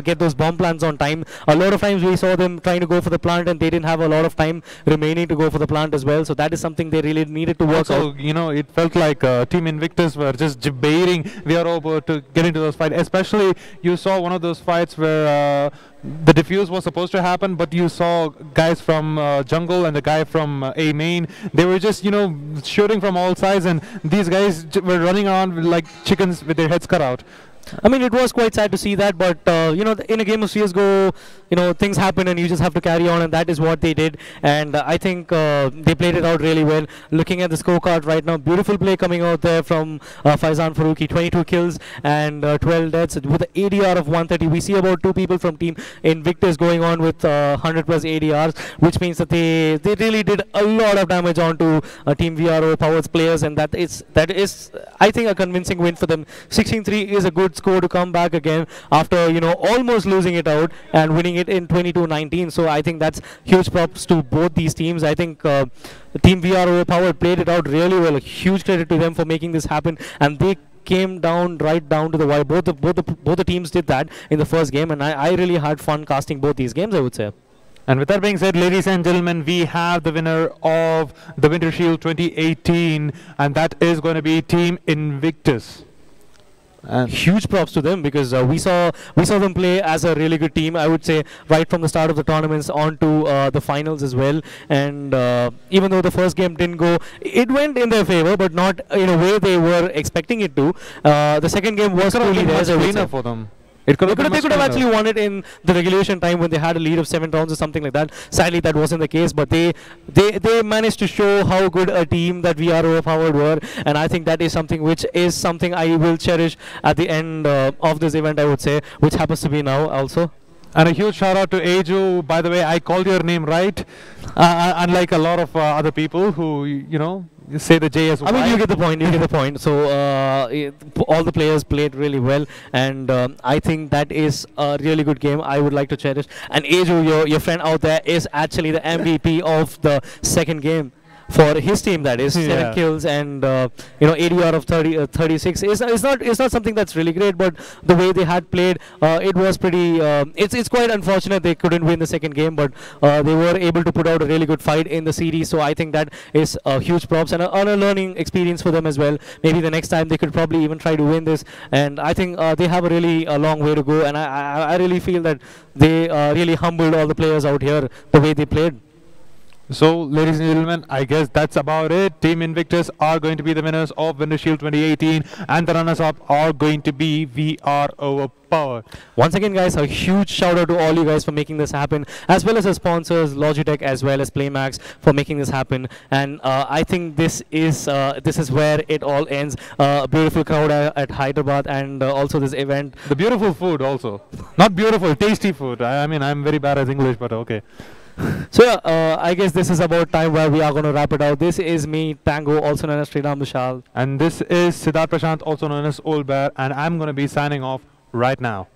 get those bomb plants on time. A lot of times we saw them trying to go for the plant, and they didn't have a lot of time remaining to go for the plant as well. So that is something they really needed to work out. It felt like Team Invictus were just debating VROverpowered to get into those fights. Especially, you saw one of those fights where the defuse was supposed to happen, but you saw guys from jungle and the guy from A main. They were just, shooting from all sides, and these guys were running around like chickens with their heads cut out. I mean, it was quite sad to see that, but in a game of CS:GO, things happen and you just have to carry on, and that is what they did. And I think they played it out really well. Looking at the scorecard right now, beautiful play coming out there from Faizan Farooqi, 22 kills and 12 deaths with an ADR of 130. We see about 2 people from Team Invictus going on with 100 plus ADRs, which means that they really did a lot of damage onto Team VROverpowered's players, and that is I think a convincing win for them. 16-3 is a good score to come back again after almost losing it out and winning it in 22-19. So I think that's huge props to both these teams. I think Team VROverpowered played it out really well. A huge credit to them for making this happen, and they came right down to the wire. Both the teams did that in the first game, and I really had fun casting both these games, I would say. And with that being said, ladies and gentlemen, we have the winner of the Winter Shield 2018, and that is going to be Team Invictus. And huge props to them, because we saw them play as a really good team, I would say, right from the start of the tournaments on to the finals as well. And even though the first game didn't go, it went in their favor, but not in a way they were expecting it to. The second game was truly theirs for them. They could have actually won it in the regulation time when they had a lead of 7 rounds or something like that. Sadly, that wasn't the case, but they managed to show how good a team that VROverpowered were, and I think that is something which is something I will cherish at the end of this event, I would say, which happens to be now also. And a huge shout out to Aju. By the way, I called your name right, unlike a lot of other people who, say the J as well. I mean, you get the point. So all the players played really well, and I think that is a really good game I would like to cherish. And Aju, your friend out there, is actually the MVP of the second game for his team. That is 7 kills and ADR of 36. It's not something that's really great, but the way they had played, it was pretty. It's quite unfortunate they couldn't win the second game, but they were able to put out a really good fight in the series. So I think that is huge props and a learning experience for them as well. Maybe the next time they could probably even try to win this. And I think they have a really long way to go. And I really feel that they really humbled all the players out here the way they played. So, ladies and gentlemen, I guess that's about it. Team Invictus are going to be the winners of Winter Shield 2018, and the runners-up are going to be VROverpowered. Once again, guys, a huge shout out to all you guys for making this happen, as well as the sponsors, Logitech, as well as Playmax, for making this happen. And I think this is where it all ends. A beautiful crowd at Hyderabad, and also this event. The beautiful food also. Not beautiful, tasty food. I mean, I'm very bad at English, but okay. So I guess this is about time where we are going to wrap it out. This is me, Tango, also known as Sriram Vishal. And this is Siddharth Prashant, also known as Old Bear, and I'm going to be signing off right now.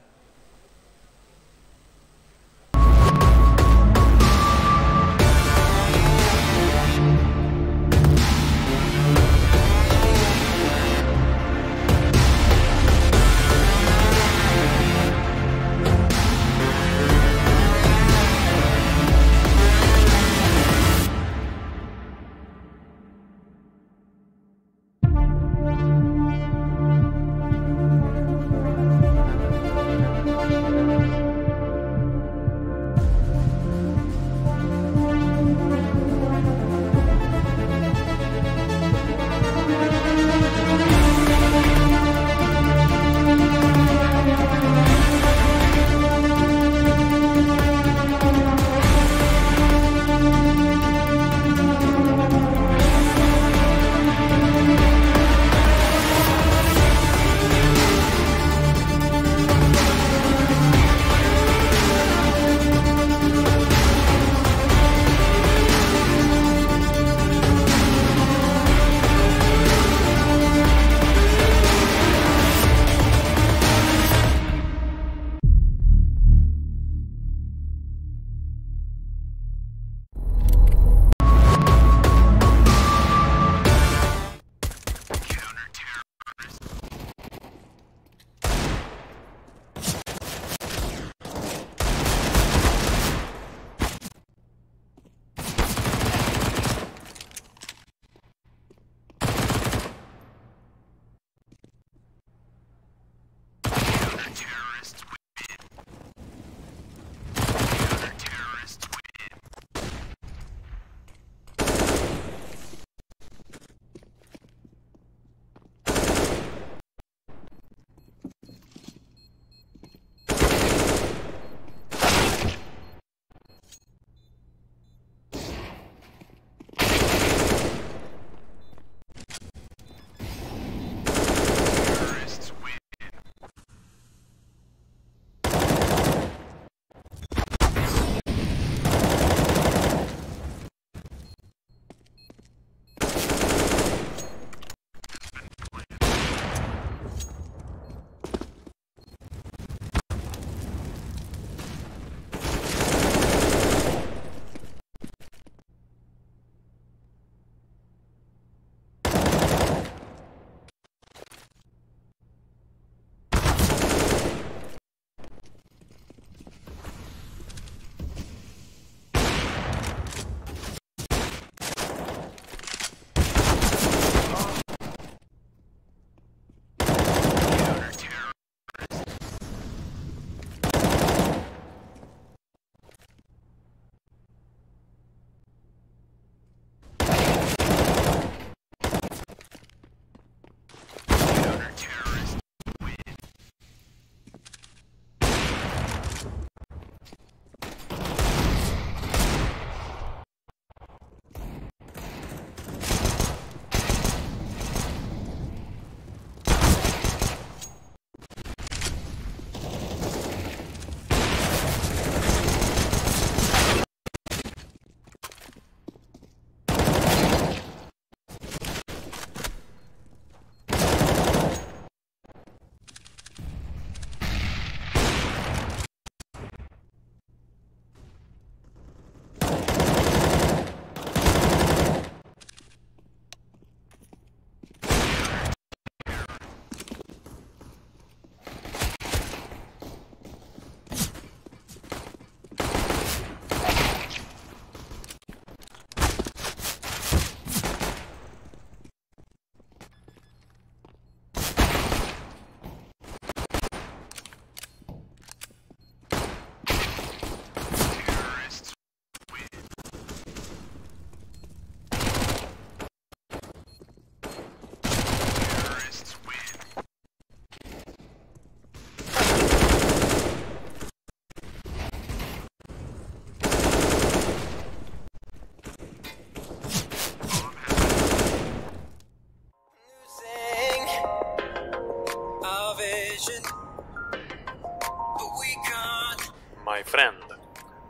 my friend.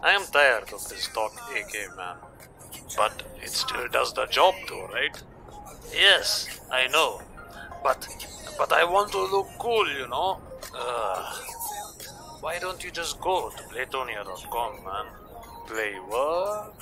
I am tired of this stock AK, man. But it still does the job though, right? Yes, I know. But I want to look cool, you know? Why don't you just go to Playtonia.com, man? Play what?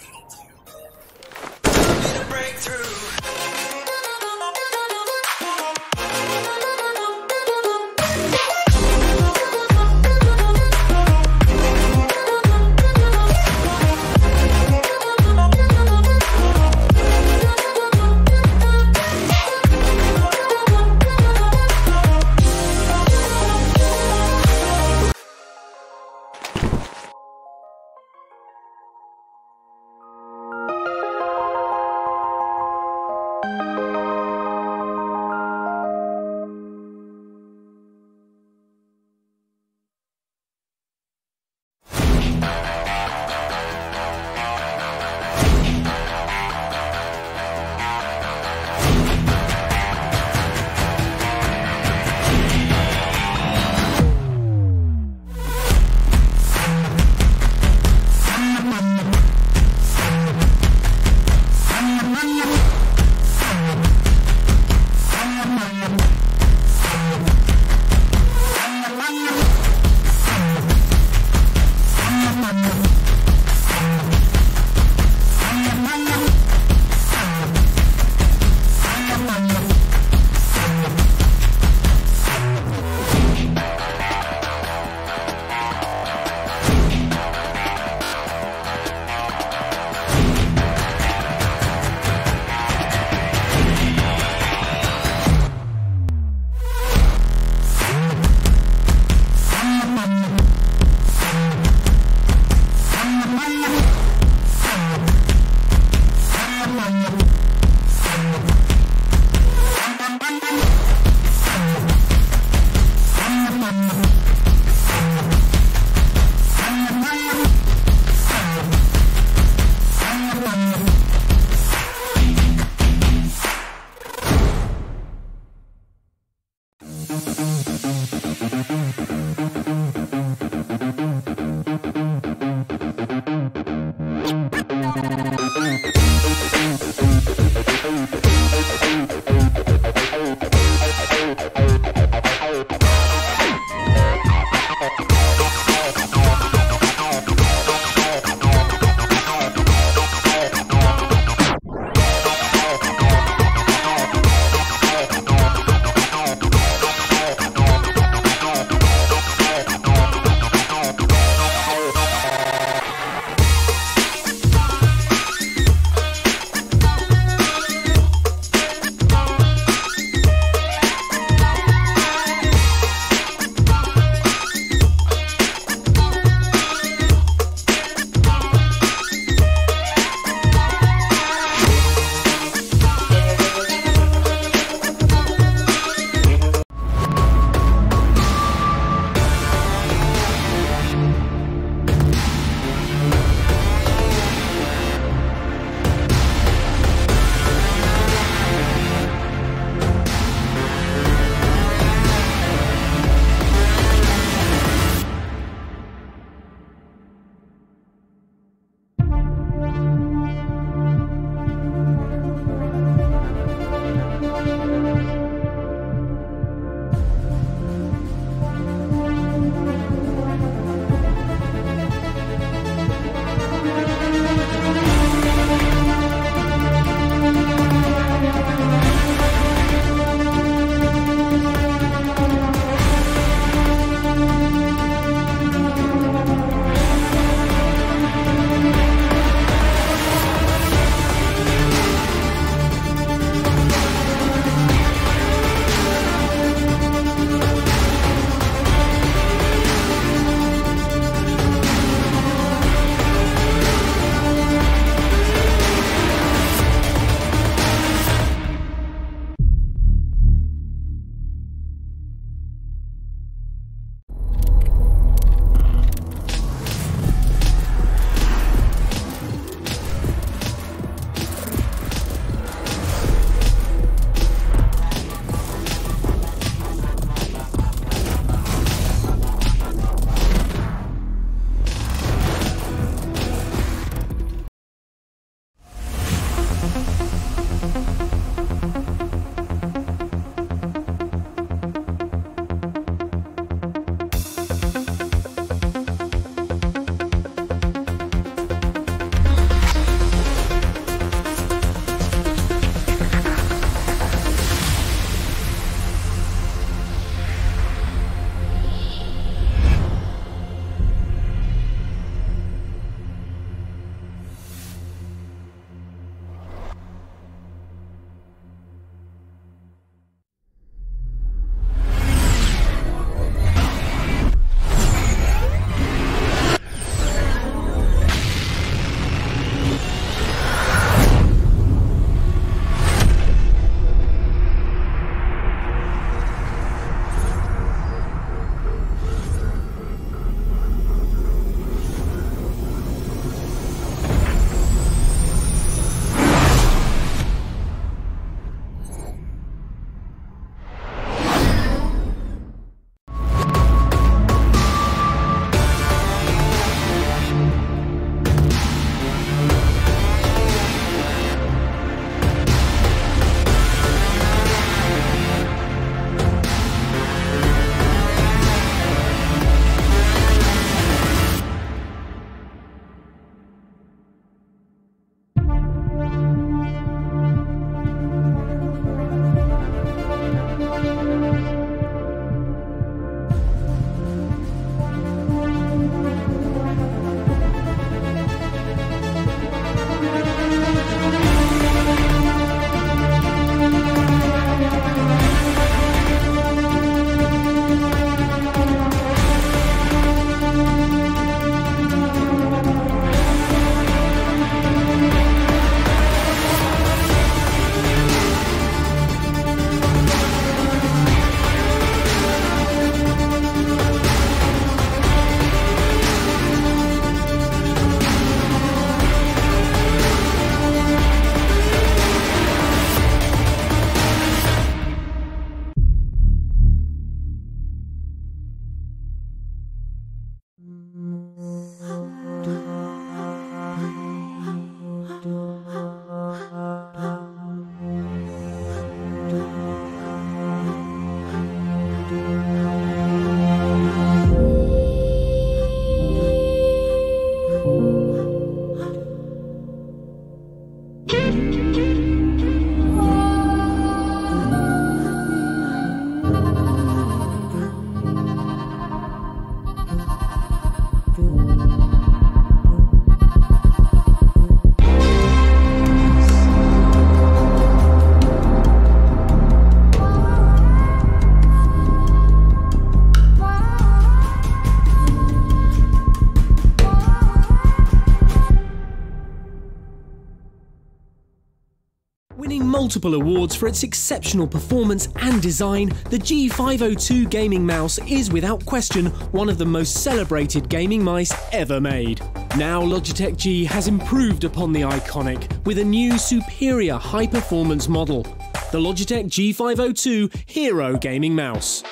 multiple awards for its exceptional performance and design, the G502 gaming mouse is without question one of the most celebrated gaming mice ever made. Now Logitech G has improved upon the iconic with a new superior high-performance model, the Logitech G502 Hero Gaming Mouse.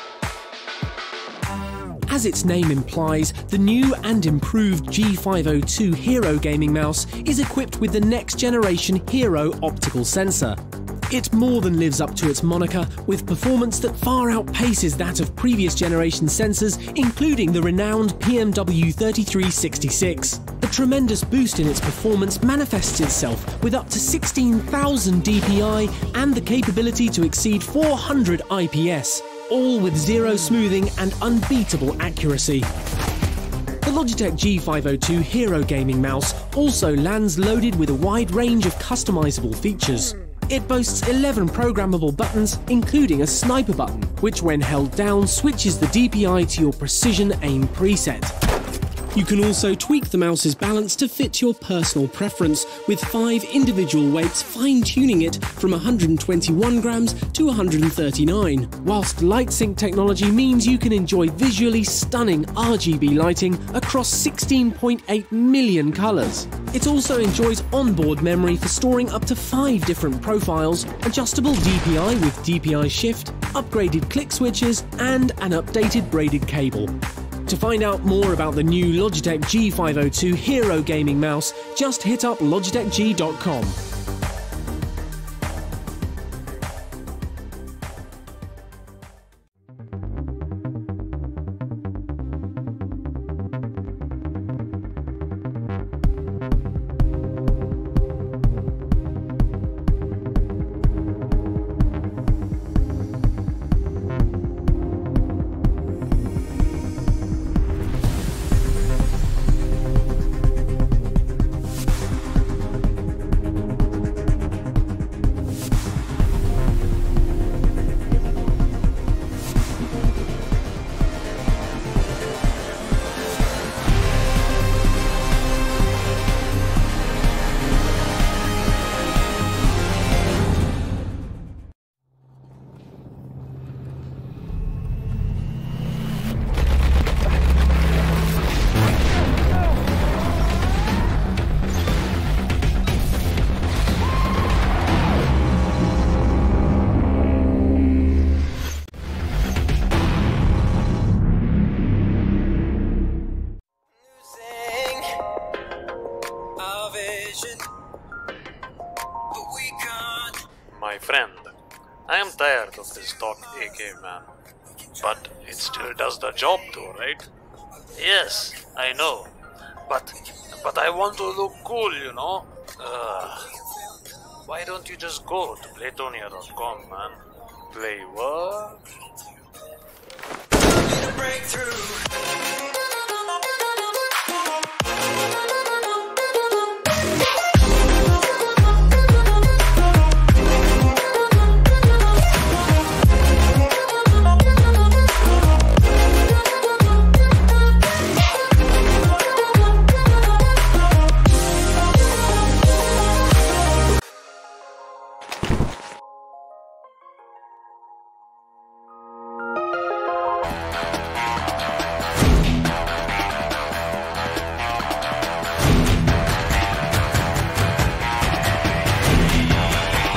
As its name implies, the new and improved G502 Hero Gaming Mouse is equipped with the next generation Hero optical sensor. It more than lives up to its moniker with performance that far outpaces that of previous generation sensors, including the renowned PMW3366. The tremendous boost in its performance manifests itself with up to 16,000 DPI and the capability to exceed 400 IPS. All with zero smoothing and unbeatable accuracy. The Logitech G502 Hero Gaming Mouse also lands loaded with a wide range of customizable features. It boasts 11 programmable buttons, including a sniper button, which when held down switches the DPI to your precision aim preset. You can also tweak the mouse's balance to fit your personal preference, with 5 individual weights fine-tuning it from 121 grams to 139, whilst light sync technology means you can enjoy visually stunning RGB lighting across 16.8 million colours. It also enjoys onboard memory for storing up to 5 different profiles, adjustable DPI with DPI shift, upgraded click switches, and an updated braided cable. To find out more about the new Logitech G502 Hero Gaming Mouse, just hit up logitechg.com. My friend, I am tired of this stock AK, man. But it still does the job though, right? Yes, I know. But I want to look cool, you know? Why don't you just go to Playtonia.com, man? Play what?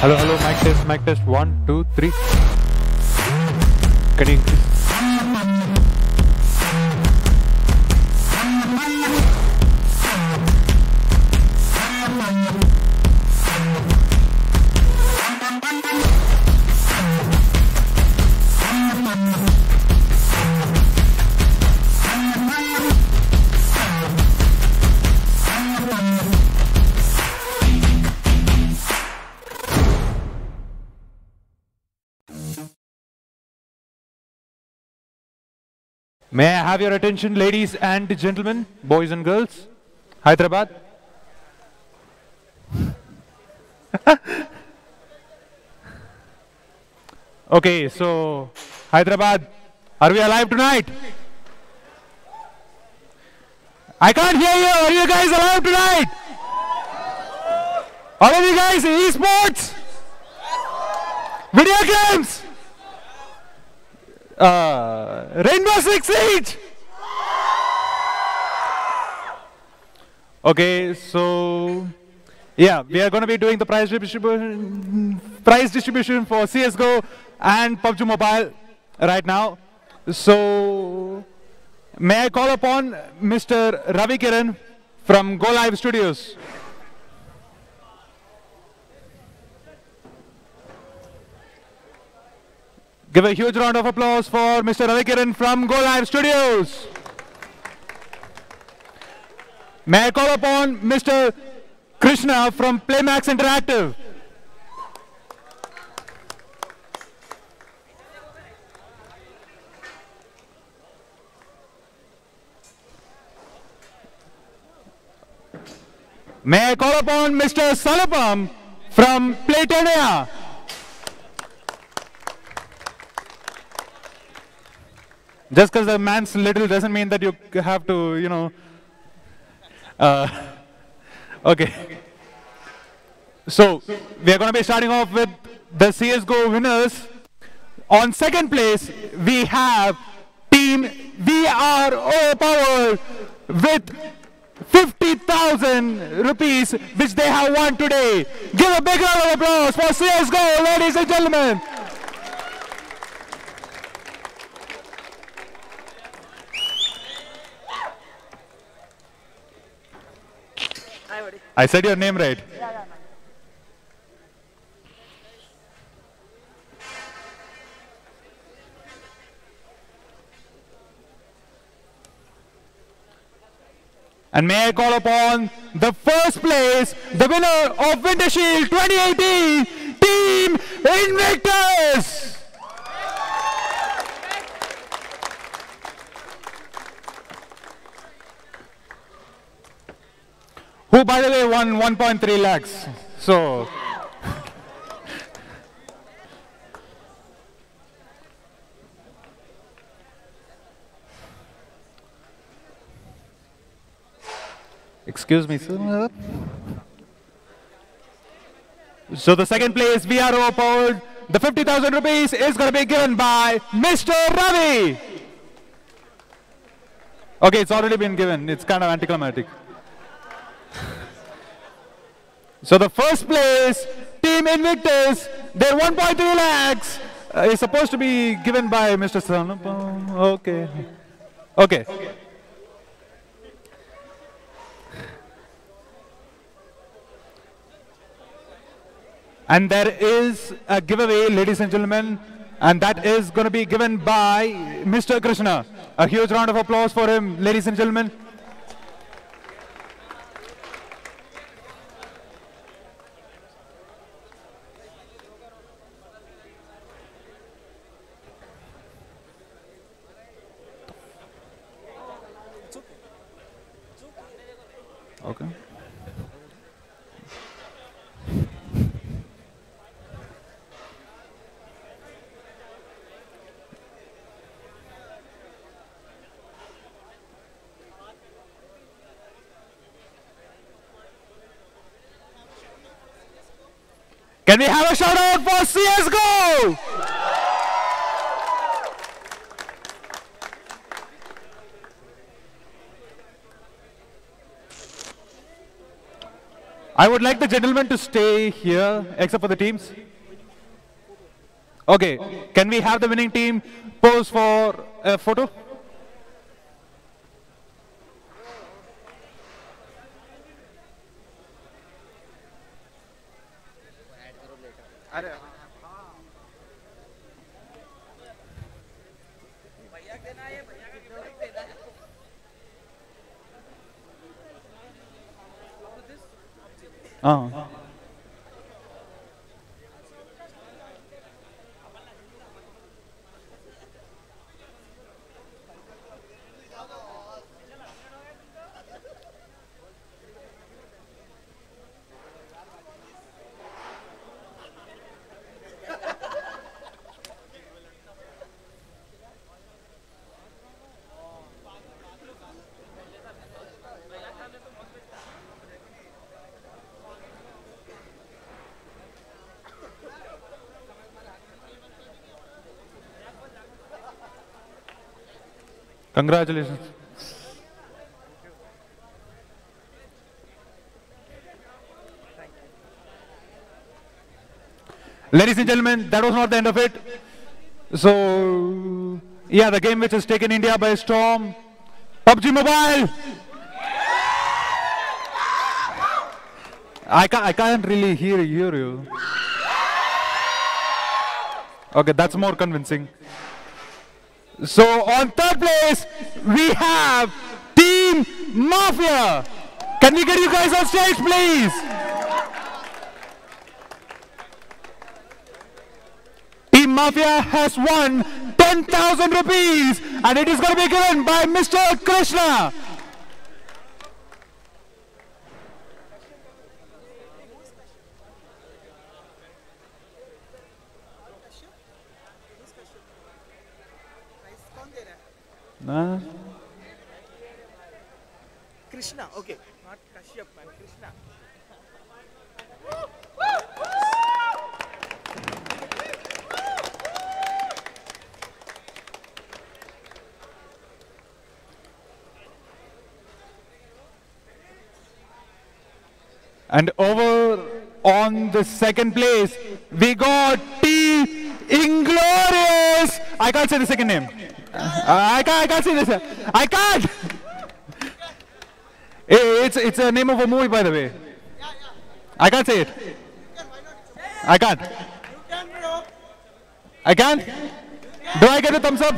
Hello, hello, mic test, 1, 2, 3. Can you increase? May I have your attention, ladies and gentlemen, boys and girls? Hyderabad. Okay, so Hyderabad, are we alive tonight? I can't hear you. Are you guys alive tonight? All of you guys, esports? Video games! Rainbow Six Siege! Okay, so yeah, we are going to be doing the prize distribution for CSGO and PUBG Mobile right now. So may I call upon Mr. Ravi Kiran from Go Live Studios. Give a huge round of applause for Mr. Ravi Kiran from Go Live Studios. May I call upon Mr. Krishna from Playmax Interactive. May I call upon Mr. Salapam from Playtonia. Just because the man's little doesn't mean that you have to, you know. Okay. So we are going to be starting off with the CSGO winners. On second place, we have Team VROverpowered with 50,000 rupees, which they have won today. Give a big round of applause for CSGO, ladies and gentlemen. I said your name right. And may I call upon the first place, the winner of Winter Shield 2018, Team Invictus! Who, by the way, won 1.3 lakhs. So, excuse me, sir. So the second place, VROverpowered, the 50,000 rupees is going to be given by Mr. Ravi. Okay, it's already been given. It's kind of anticlimactic. So the first place, Team Invictus, their 1.3 lakhs is supposed to be given by Mr. Sanapam. Okay. Okay. And there is a giveaway, ladies and gentlemen, and that is going to be given by Mr. Krishna. A huge round of applause for him, ladies and gentlemen. Okay. Can we have a shout out for CSGO? I would like the gentleman to stay here, except for the teams. Okay, can we have the winning team pose for a photo? Oh. Congratulations. Ladies and gentlemen, that was not the end of it. So, yeah, the game which has taken India by storm, PUBG Mobile. I can't really hear you. Okay, that's more convincing. So on third place, we have Team Mafia. Can we get you guys on stage, please? Team Mafia has won 10,000 rupees and it is going to be given by Mr. Krishna. Krishna, okay, not Kashyap, man. Krishna. And over on the second place, we got Team Inglorious. I can't say the second name. I can't say this. I can't. It's a name of a movie, by the way. I can't say it. I can't. I can't. Do I get a thumbs up?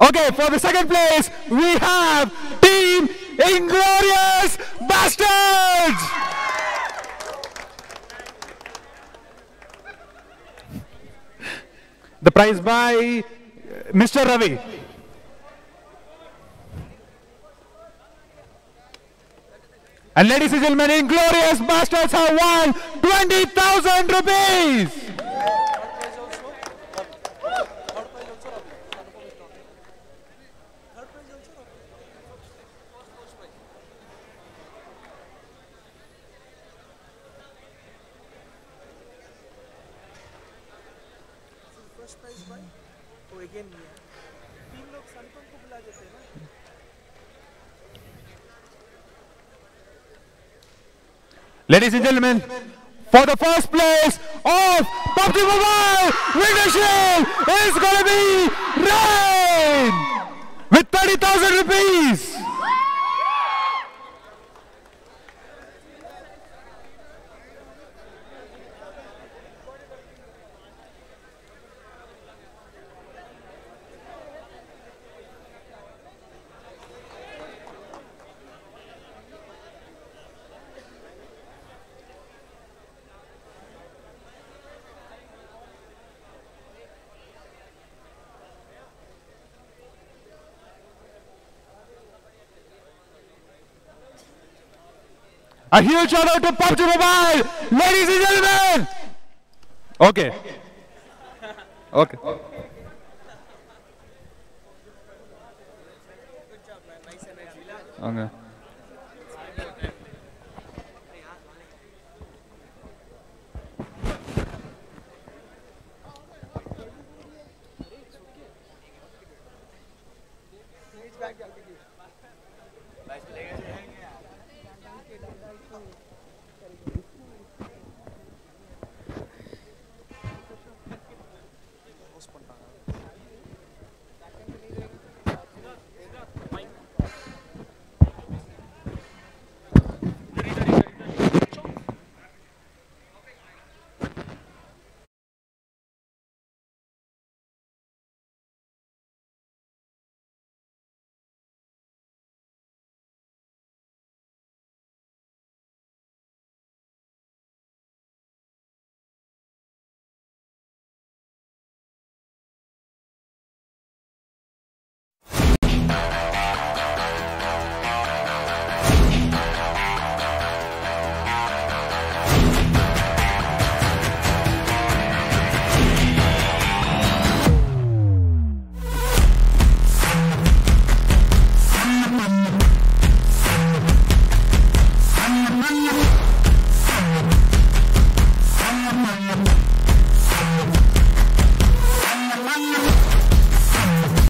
Okay, for the second place, we have Team Inglorious Bastards. The prize by Mr. Ravi. And ladies and gentlemen, Inglorious Bastards have won 20,000 rupees. Ladies and gentlemen, for the first place of PUBG Mobile, winner shield is going to be Rain with 30,000 rupees. A huge shout out to PUBG Mobile, ladies and gentlemen. Okay. Okay. Okay. Back,